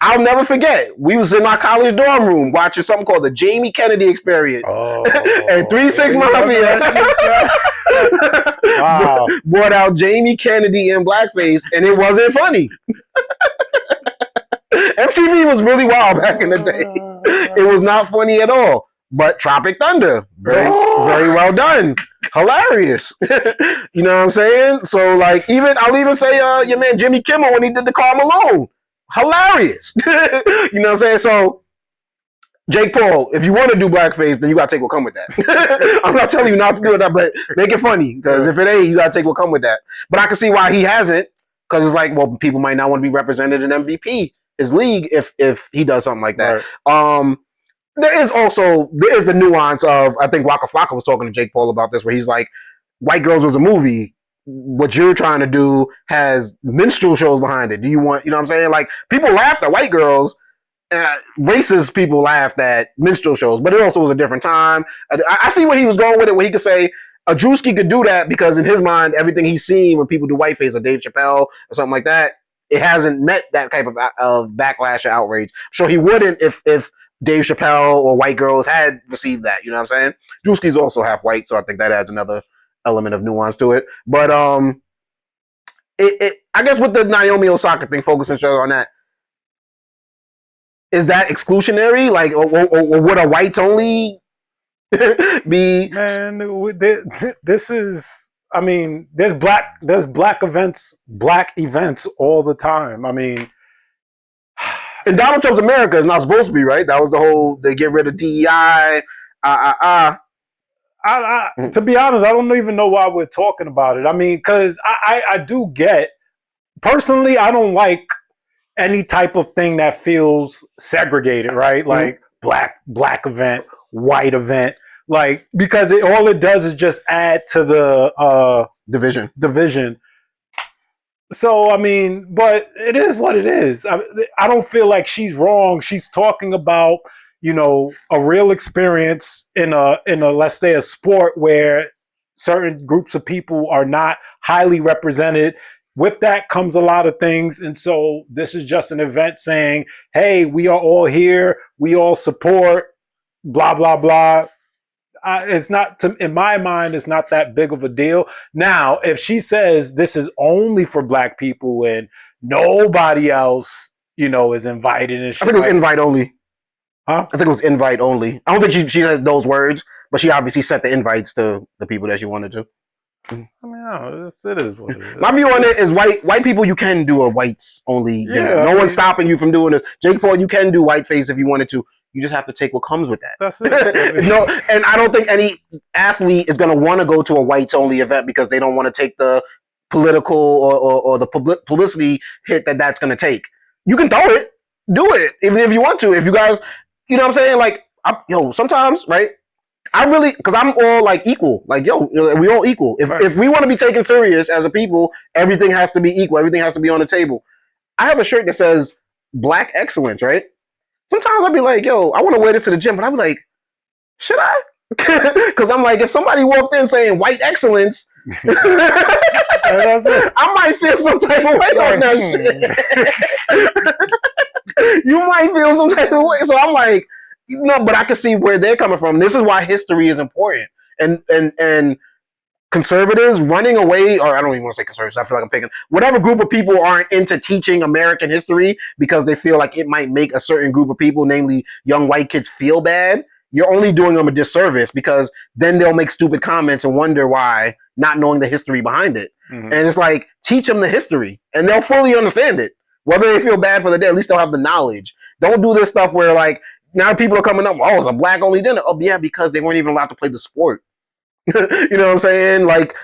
I'll never forget. We was in my college dorm room watching something called the Jamie Kennedy Experience. And 3-6 Mafia wow. brought out Jamie Kennedy in blackface, and it wasn't funny. MTV was really wild back in the day. It was not funny at all. But Tropic Thunder, very well done. Hilarious. You know what I'm saying? So, like, I'll even say your man Jimmy Kimmel when he did the Karl Malone. Hilarious. You know what I'm saying? So, Jake Paul, if you want to do blackface, then you got to take what come with that. I'm not telling you not to do that, but make it funny. Because if it ain't, you got to take what come with that. But I can see why he hasn't. Because it's like, well, people might not want to be represented in MVP, his league, if he does something like that. Right. There is the nuance of, I think Waka Flocka was talking to Jake Paul about this, where he's like, White Girls was a movie. What you're trying to do has minstrel shows behind it. Do you want, you know what I'm saying? Like, people laughed at White Girls. Racist people laughed at minstrel shows, but it also was a different time. I see where he was going with it, where he could say, Drewski could do that because in his mind, everything he's seen when people do whiteface or Dave Chappelle or something like that, it hasn't met that type of backlash or outrage. So he wouldn't if Dave Chappelle or White Girls had received that, you know what I'm saying? Drewski's also half white, so I think that adds another element of nuance to it. But I guess with the Naomi Osaka thing, focusing on that, is that exclusionary? Like, or would a whites only be? Man, this is. I mean, there's black events all the time. I mean. In Donald Trump's America, it's not supposed to be, right? That was the whole, they get rid of DEI. To be honest, I don't even know why we're talking about it. I mean, because I do get, personally, I don't like any type of thing that feels segregated, right? Like black event, white event. Like, because all it does is just add to the division. So, I mean, but it is what it is. I don't feel like she's wrong. She's talking about, you know, a real experience in a let's say a sport where certain groups of people are not highly represented. With that comes a lot of things. And so this is just an event saying, hey, we are all here. We all support, blah, blah, blah. It's not, in my mind, it's not that big of a deal. Now, if she says this is only for black people and nobody else, you know, is invited, and I think it was invite only. Huh? I think it was invite only. I don't think she said those words, but she obviously sent the invites to the people that she wanted to. I mean, no, it is what it is. My view on it is white people, you can do a whites only gimmick. Yeah, No I one's mean- stopping you from doing this. Jake Paul, you can do whiteface if you wanted to. You just have to take what comes with that. That's it. No, and I don't think any athlete is going to want to go to a whites only event because they don't want to take the political or the publicity hit that's going to take. You can throw it, do it, even if you want to. If you guys, you know what I'm saying? Like, sometimes, right? I really, because I'm all like equal. Like, we all equal. If we want to be taken serious as a people, everything has to be equal. Everything has to be on the table. I have a shirt that says Black Excellence, right? Sometimes I'll be like, I want to wear this to the gym, but I'm like, should I? Because I'm like, if somebody walked in saying white excellence, I might feel some type of way on that shit. You might feel some type of way. So I'm like, but I can see where they're coming from. This is why history is important. And conservatives running away, or I don't even want to say conservatives, I feel like I'm picking whatever group of people aren't into teaching American history because they feel like it might make a certain group of people, namely young white kids, feel bad. You're only doing them a disservice because then they'll make stupid comments and wonder why, not knowing the history behind it. Mm-hmm. And it's like, teach them the history and they'll fully understand it. Whether they feel bad for the day, at least they'll have the knowledge. Don't do this stuff where like now people are coming up, it's a black only dinner. Oh yeah, because they weren't even allowed to play the sport. You know what I'm saying? Like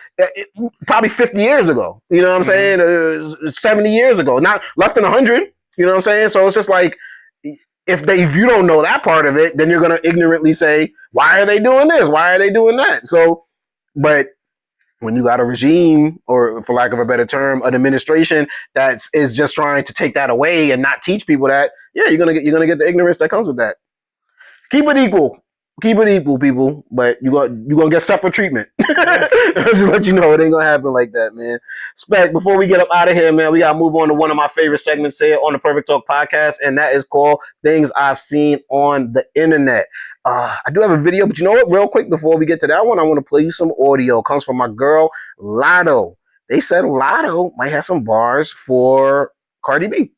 probably 50 years ago. You know what I'm saying? 70 years ago, not less than 100. You know what I'm saying? So it's just like if you don't know that part of it, then you're gonna ignorantly say, why are they doing this? Why are they doing that? So, but when you got a regime, or for lack of a better term, an administration that is just trying to take that away and not teach people that, you're gonna get the ignorance that comes with that. Keep it equal. Keep it equal, people, but you're gonna get separate treatment. I'll just let you know it ain't gonna happen like that, man. Spec, before we get up out of here, man, we gotta move on to one of my favorite segments here on the Perfect Talk podcast, and that is called Things I've Seen on the Internet. I do have a video, but you know what? Real quick, before we get to that one, I want to play you some audio. It comes from my girl, Latto. They said Latto might have some bars for Cardi B.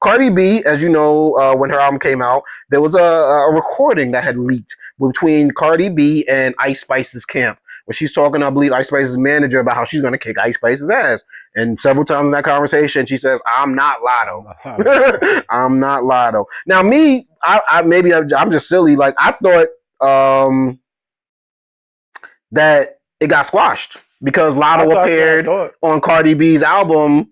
Cardi B, as you know, when her album came out, there was a recording that had leaked between Cardi B and Ice Spice's camp, where she's talking to, I believe, Ice Spice's manager about how she's going to kick Ice Spice's ass. And several times in that conversation, she says, I'm not Latto. I'm not Latto. Now, me, I'm just silly. Like, I thought that it got squashed because Latto appeared on Cardi B's album,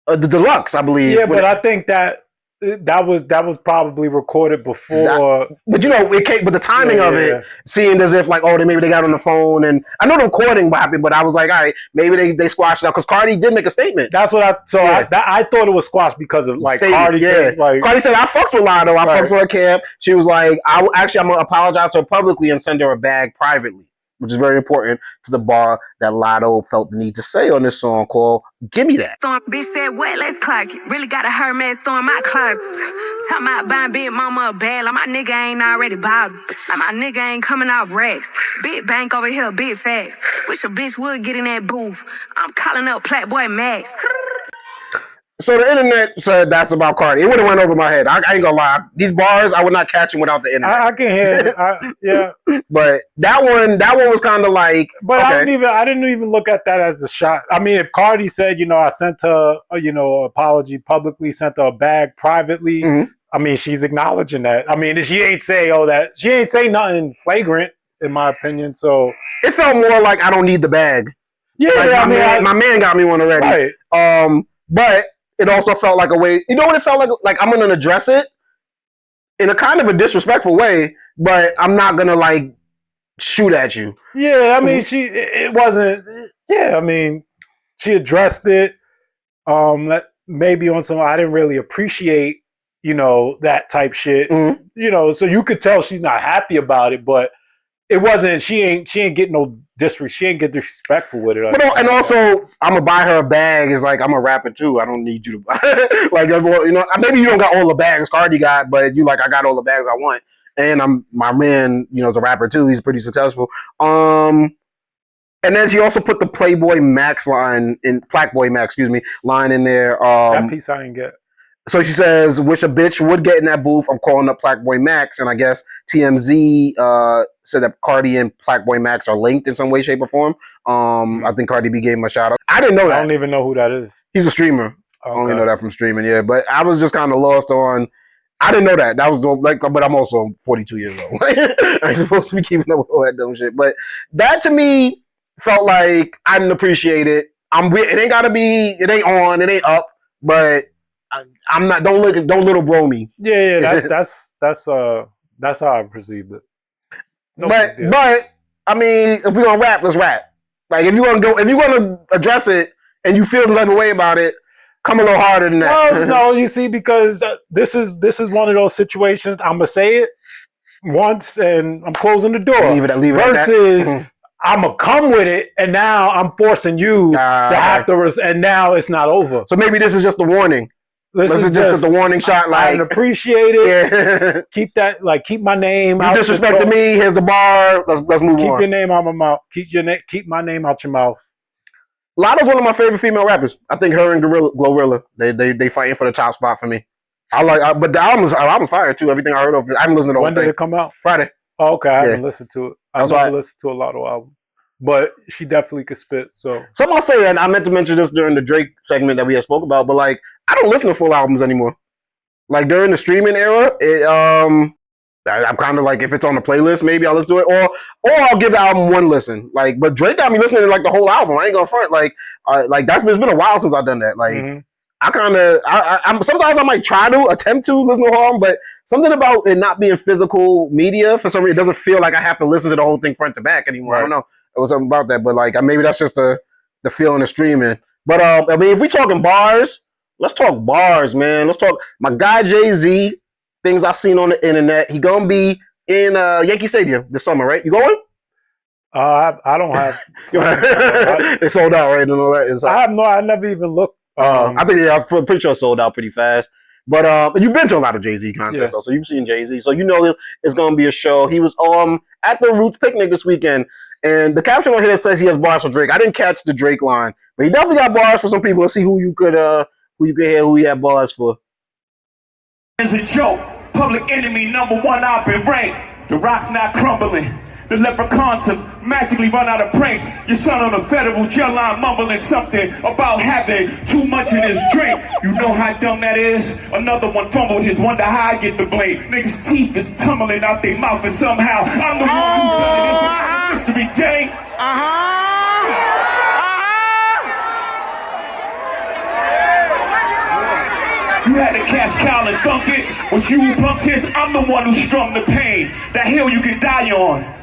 the deluxe, I believe. Yeah, but I think that was probably recorded before. But you know, it came. But the timing of it seemed as if like, maybe they got on the phone, and I know the recording happened, but I was like, all right, maybe they squashed it out because Cardi did make a statement. That's what I thought it was squashed because of like Cardi. Like Cardi said, I fucks with Latto. I fucks with her camp. She was like, I'm gonna apologize to her publicly and send her a bag privately, which is very important to the bar that Latto felt the need to say on this song called Gimme That. Bitch said, what? Let's clock it. Really got a Hermes store in my closet. Talking about buying big mama a bag like my nigga ain't already bought it. Like my nigga ain't coming off racks. Big bank over here, big facts. Wish a bitch would get in that booth. I'm calling up Playboy Max. So the internet said that's about Cardi. It would have went over my head. I ain't gonna lie. These bars, I would not catch them without the internet. I can hear it. Yeah. But that one was kind of like. But okay. I didn't even look at that as a shot. I mean, if Cardi said, I sent her, apology publicly, sent her a bag privately. Mm-hmm. I mean, she's acknowledging that. I mean, she ain't say she ain't say nothing flagrant, in my opinion. So it felt more like I don't need the bag. Yeah, like my man got me one already. Right. But it also felt like a way, what it felt like? Like I'm going to address it in a kind of a disrespectful way, but I'm not going to like shoot at you. Yeah, I mean, it wasn't, I mean, she addressed it. Maybe on some, I didn't really appreciate, that type shit, so you could tell she's not happy about it, but it wasn't, she ain't getting no she ain't get disrespectful with it. But, and also, I'm gonna buy her a bag. It's like I'm a rapper too. I don't need you to buy. Like, maybe you don't got all the bags Cardi got, but you like I got all the bags I want. And my man, is a rapper too. He's pretty successful. And then she also put the Playboy Max line in Blackboy Max, line in there. That piece I didn't get. So she says, wish a bitch would get in that booth. I'm calling up Blackboy Max. And I guess TMZ said that Cardi and Blackboy Max are linked in some way, shape, or form. I think Cardi B gave him a shout out. I didn't know that. I don't even know who that is. He's a streamer. Okay. I only know that from streaming, yeah. But I was just kind of lost on. I didn't know that. That was like, but I'm also 42 years old. I'm supposed to be keeping up with all that dumb shit. But that to me felt like I didn't appreciate it. It ain't gotta be. It ain't on. It ain't up. But I'm not. Don't little bro me. Yeah. That's how I perceived it. No but I mean, if we're gonna rap, let's rap. Like if you're gonna address it and you feel the type of way about it, come a little harder than that. Well, no, you see, because this is one of those situations. I'm gonna say it once and I'm closing the door. Leave it versus I'm gonna come with it and now I'm forcing you to have to, and now it's not over. So maybe this is just a warning. This is just a warning shot. Like, I appreciate it. Yeah. Keep that. Like, keep my name. You disrespected me. Here's the bar. Let's move on. Keep your name out my mouth. Keep my name out your mouth. Latto's one of my favorite female rappers. I think her and Glorilla, they fighting for the top spot for me. But the album's fire too. Everything I heard of it. I haven't listened to the whole thing. When did it come out? Friday. Oh, okay. I haven't listened to it. I've never listened to a Latto album. But she definitely could spit. So some I'll say, and I meant to mention this during the Drake segment that we had spoke about, but like I don't listen to full albums anymore. Like during the streaming era, I'm kind of like if it's on the playlist, maybe I'll listen to it, or I'll give the album one listen. Like, but Drake got me listening to like the whole album. I ain't gonna front. Like it's been a while since I've done that. Like I'm sometimes I might try to attempt to listen to the whole album, but something about it not being physical media for some reason it doesn't feel like I have to listen to the whole thing front to back anymore. Right. I don't know. It was something about that, but like maybe that's just the feeling of streaming. But I mean, if we talking bars, let's talk bars, man. Let's talk my guy Jay-Z. Things I've seen on the internet. He gonna be in Yankee Stadium this summer, right? You going? I don't have. It's sold out, right? And all that. I never even looked. I think I'm pretty sure it sold out pretty fast. But you've been to a lot of Jay-Z contests, though, so you've seen Jay-Z, so you know it's gonna be a show. He was at the Roots picnic this weekend. And the caption on here says he has bars for Drake. I didn't catch the Drake line, but he definitely got bars for some people. Let's see who you could hear who he had bars for. It's a joke. Public enemy #1 out in rank. The rock's not crumbling. The leprechauns have magically run out of pranks. Your son on a federal jail line mumbling something about having too much in his drink. You know how dumb that is? Another one fumbled his, wonder how I get the blame. Niggas' teeth is tumbling out their mouth and somehow I'm the one who done it. It's a mystery gang. You had to cash cow and thunk it. What you punked his, I'm the one who strung the pain. That hill you can die on.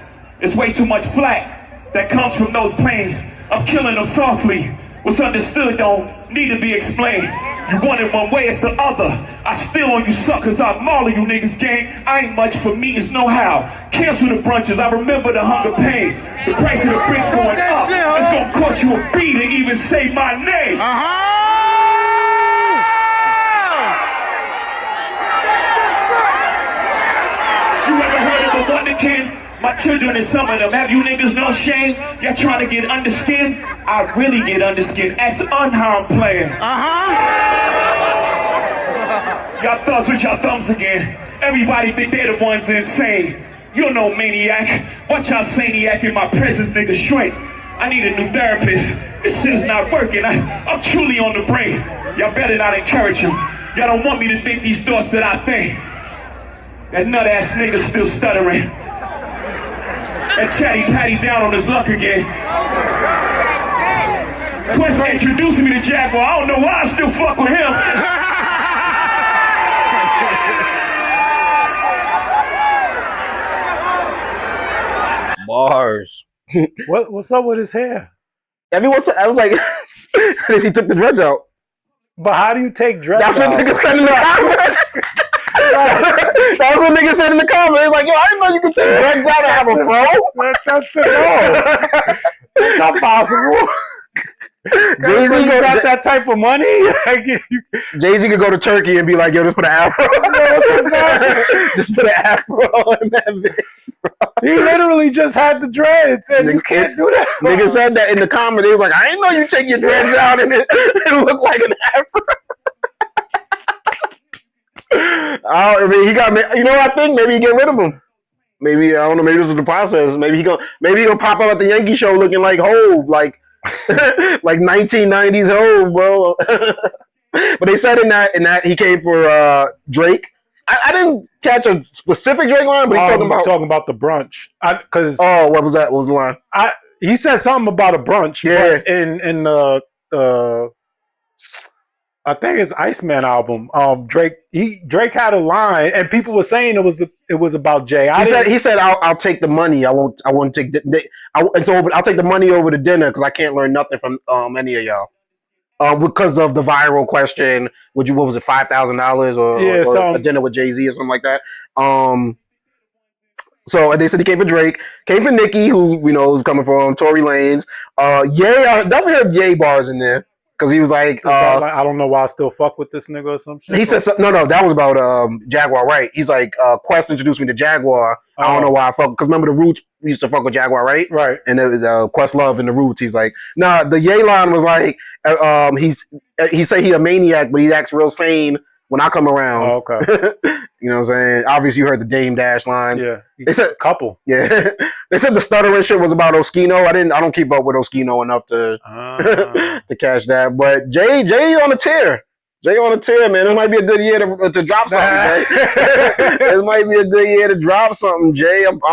It's way too much flack that comes from those planes. I'm killing them softly. What's understood don't need to be explained. You want it one way, it's the other. I still on you suckers, I maul you niggas gang. I ain't much for me, it's no how. Cancel the brunches, I remember the hunger pain. The price of the bricks going up. It's gonna cost you a beat to even say my name. You ever heard of a wonderkin? My children is some of them. Have you niggas no shame? Y'all trying to get underskin? I really get underskin. Ask unharmed playing. Y'all thugs with y'all thumbs again. Everybody think they're the ones insane. You're no maniac. Watch y'all saniac in my presence, nigga shrink. I need a new therapist. This shit is not working. I'm truly on the brink. Y'all better not encourage him. Y'all don't want me to think these thoughts that I think. That nut ass nigga still stuttering. And Chatty Patty down on his luck again. Quest introducing me to Jaguar. I don't know why I still fuck with him. Bars. What's up with his hair? I was like, he took the dreads out. But how do you take dreads out? That's what niggas said in the comments. That's what niggas said in the comments. Like, yo, I didn't know you could take dreads out and have a fro. That's not possible. Jay-Z got that type of money. Jay-Z could go to Turkey and be like, yo, just put an afro. Just put an afro in that bitch, bro. He literally just had the dreads, and you can't do that. Nigga said that in the comments. They was like, I didn't know you take your dreads out and it looked like an afro. I mean, he got. You know what I think? Maybe he get rid of him. Maybe I don't know. Maybe this is the process. Maybe he'll pop up at the Yankee show looking like Hov, like 1990s Hov, bro. But they said in that he came for Drake. I didn't catch a specific Drake line, but he's talking about the brunch. Because what was that? What was the line? He said something about a brunch. Yeah. But in the I think it's Iceman album. Drake had a line, and people were saying it was about Jay. He said I'll take the money. I won't take I'll take the money over the dinner because I can't learn nothing from any of y'all. Because of the viral question, what was it, $5,000 or a dinner with Jay-Z or something like that? So they said he came for Drake, came for Nicki, who we know is coming from Tory Lanez. Ye, I definitely heard Ye bars in there because he was like, I don't know why I still fuck with this nigga or some shit. He said no, that was about Jaguar, right? He's like, Quest introduced me to Jaguar. I don't know why I fuck, because remember the Roots used to fuck with Jaguar, right? Right. And it was Quest Love in the Roots. He's like, nah, the Ye line was like, he said he a maniac, but he acts real sane when I come around. Oh, okay. You know what I'm saying? Obviously, you heard the Dame Dash lines. Yeah. They said a couple. Yeah. They said the stuttering shit was about Oskino. I don't keep up with Oskino enough to to catch that. But Jay on a tear. Jay on a tear, man. This might be a good year to drop something, Jay. This might be a good year to drop something, Jay. I woke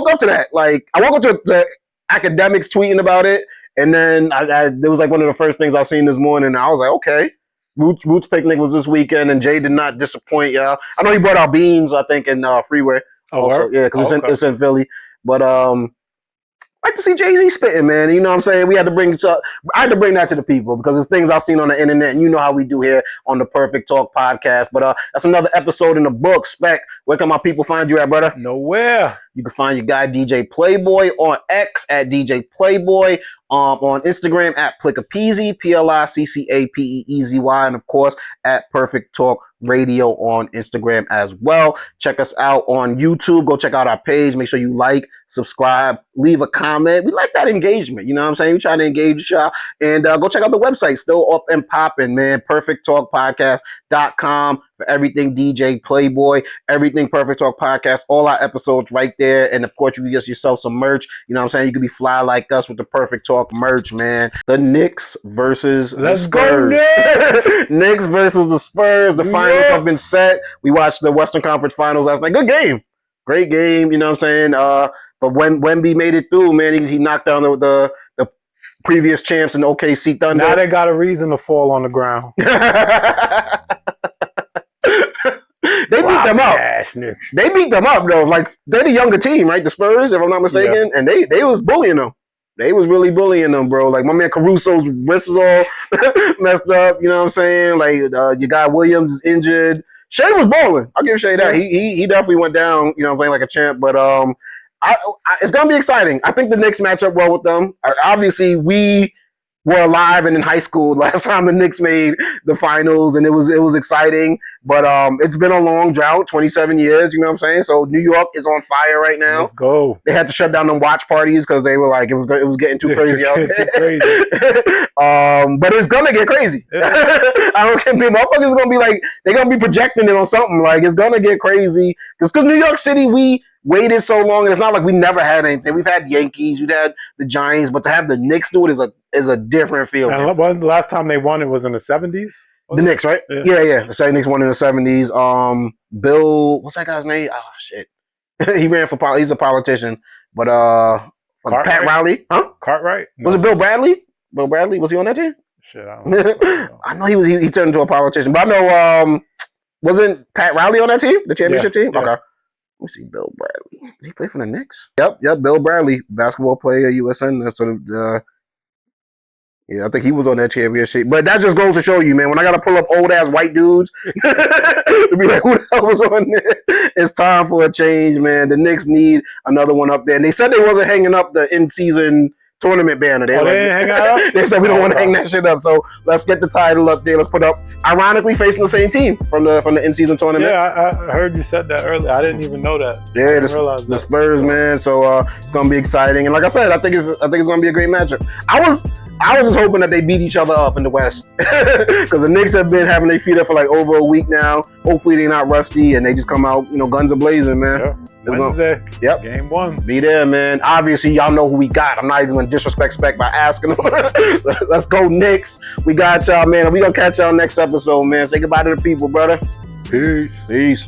up to that. Like, I woke up to academics tweeting about it, and then it was like one of the first things I seen this morning. And I was like, okay. Roots picnic was this weekend, and Jay did not disappoint, y'all. I know he brought out beans, I think, in Freeway. Also, yeah, because it's in Philly. But I like to see Jay-Z spitting, man. You know what I'm saying? I had to bring that to the people because it's things I've seen on the internet, and you know how we do here on the Perfect Talk podcast. But that's another episode in the book. Spec, where can my people find you at, brother? Nowhere. You can find your guy DJ Playboy on X at DJ Playboy. On Instagram at Plickapeezy, PLICCAPEEZY, and of course at Perfect Talk Radio on Instagram as well. Check us out on YouTube. Go check out our page. Make sure you like, subscribe, leave a comment. We like that engagement. You know what I'm saying? We try to engage the show. And go check out the website. Still up and popping, man. PerfectTalkPodcast.com for everything DJ Playboy, everything Perfect Talk Podcast, all our episodes right there. And of course, you can get yourself some merch. You know what I'm saying? You can be fly like us with the Perfect Talk merch, man. The Knicks versus the Spurs. Go Knicks! Knicks versus the Spurs. The finals have been set. We watched the Western Conference Finals last night. Good game. Great game. You know what I'm saying? But when Wemby made it through, man, he knocked down the previous champs in OKC Thunder. Now they got a reason to fall on the ground. They beat them up. They beat them up, though. Like, they're the younger team, right? The Spurs, if I'm not mistaken. Yeah. And they was bullying them. They was really bullying them, bro. Like, my man Caruso's wrist was all messed up. You know what I'm saying? Like, your guy Williams is injured. Shea was balling. I'll give Shea that. He definitely went down, you know what I'm saying, like a champ. But it's going to be exciting. I think the Knicks match up well with them. Obviously, we were alive and in high school last time the Knicks made the finals, and it was exciting. But it's been a long drought, 27 years, you know what I'm saying? So New York is on fire right now. Let's go. They had to shut down them watch parties because they were like, it was getting too crazy out there. But it's gonna get crazy. Yeah. I don't care. Motherfuckers are gonna be like, they're gonna be projecting it on something. Like, it's gonna get crazy. Because New York City, we waited so long, and it's not like we never had anything. We've had Yankees, we've had the Giants, but to have the Knicks do it is a different feeling. And wasn't the last time they won it was in the 70s? The Knicks, right? Yeah. The Knicks won in the 70s. Bill, what's that guy's name? Oh shit, he ran for he's a politician, but Pat Riley, huh? Cartwright? No. Was it Bill Bradley? Bill Bradley, was he on that team? Shit, I don't know. I know he turned into a politician, but I know wasn't Pat Riley on that team, the championship team? Yeah. Okay. Let me see, Bill Bradley. Did he play for the Knicks? Yep. Bill Bradley, basketball player, USN. That's sort of yeah, I think he was on that championship. But that just goes to show you, man, when I got to pull up old-ass white dudes to be like, who the hell was on there? It's time for a change, man. The Knicks need another one up there. And they said they wasn't hanging up the in-season tournament banner. They didn't hang that up? They said we don't want to hang that shit up. So let's get the title up there. Let's put up, ironically, facing the same team from the in-season tournament. Yeah, I heard you said that earlier. I didn't even know that. Yeah, the Spurs, man. So it's gonna be exciting. And like I said, I think it's gonna be a great matchup. I was just hoping that they beat each other up in the West because the Knicks have been having their feet up for like over a week now. Hopefully they're not rusty and they just come out, guns are blazing, man. Yeah. Wednesday. Yep. Game 1. Be there, man. Obviously, y'all know who we got. I'm not even going to disrespect Spec by asking them. Let's go, Knicks. We got y'all, man. We going to catch y'all next episode, man. Say goodbye to the people, brother. Peace. Peace.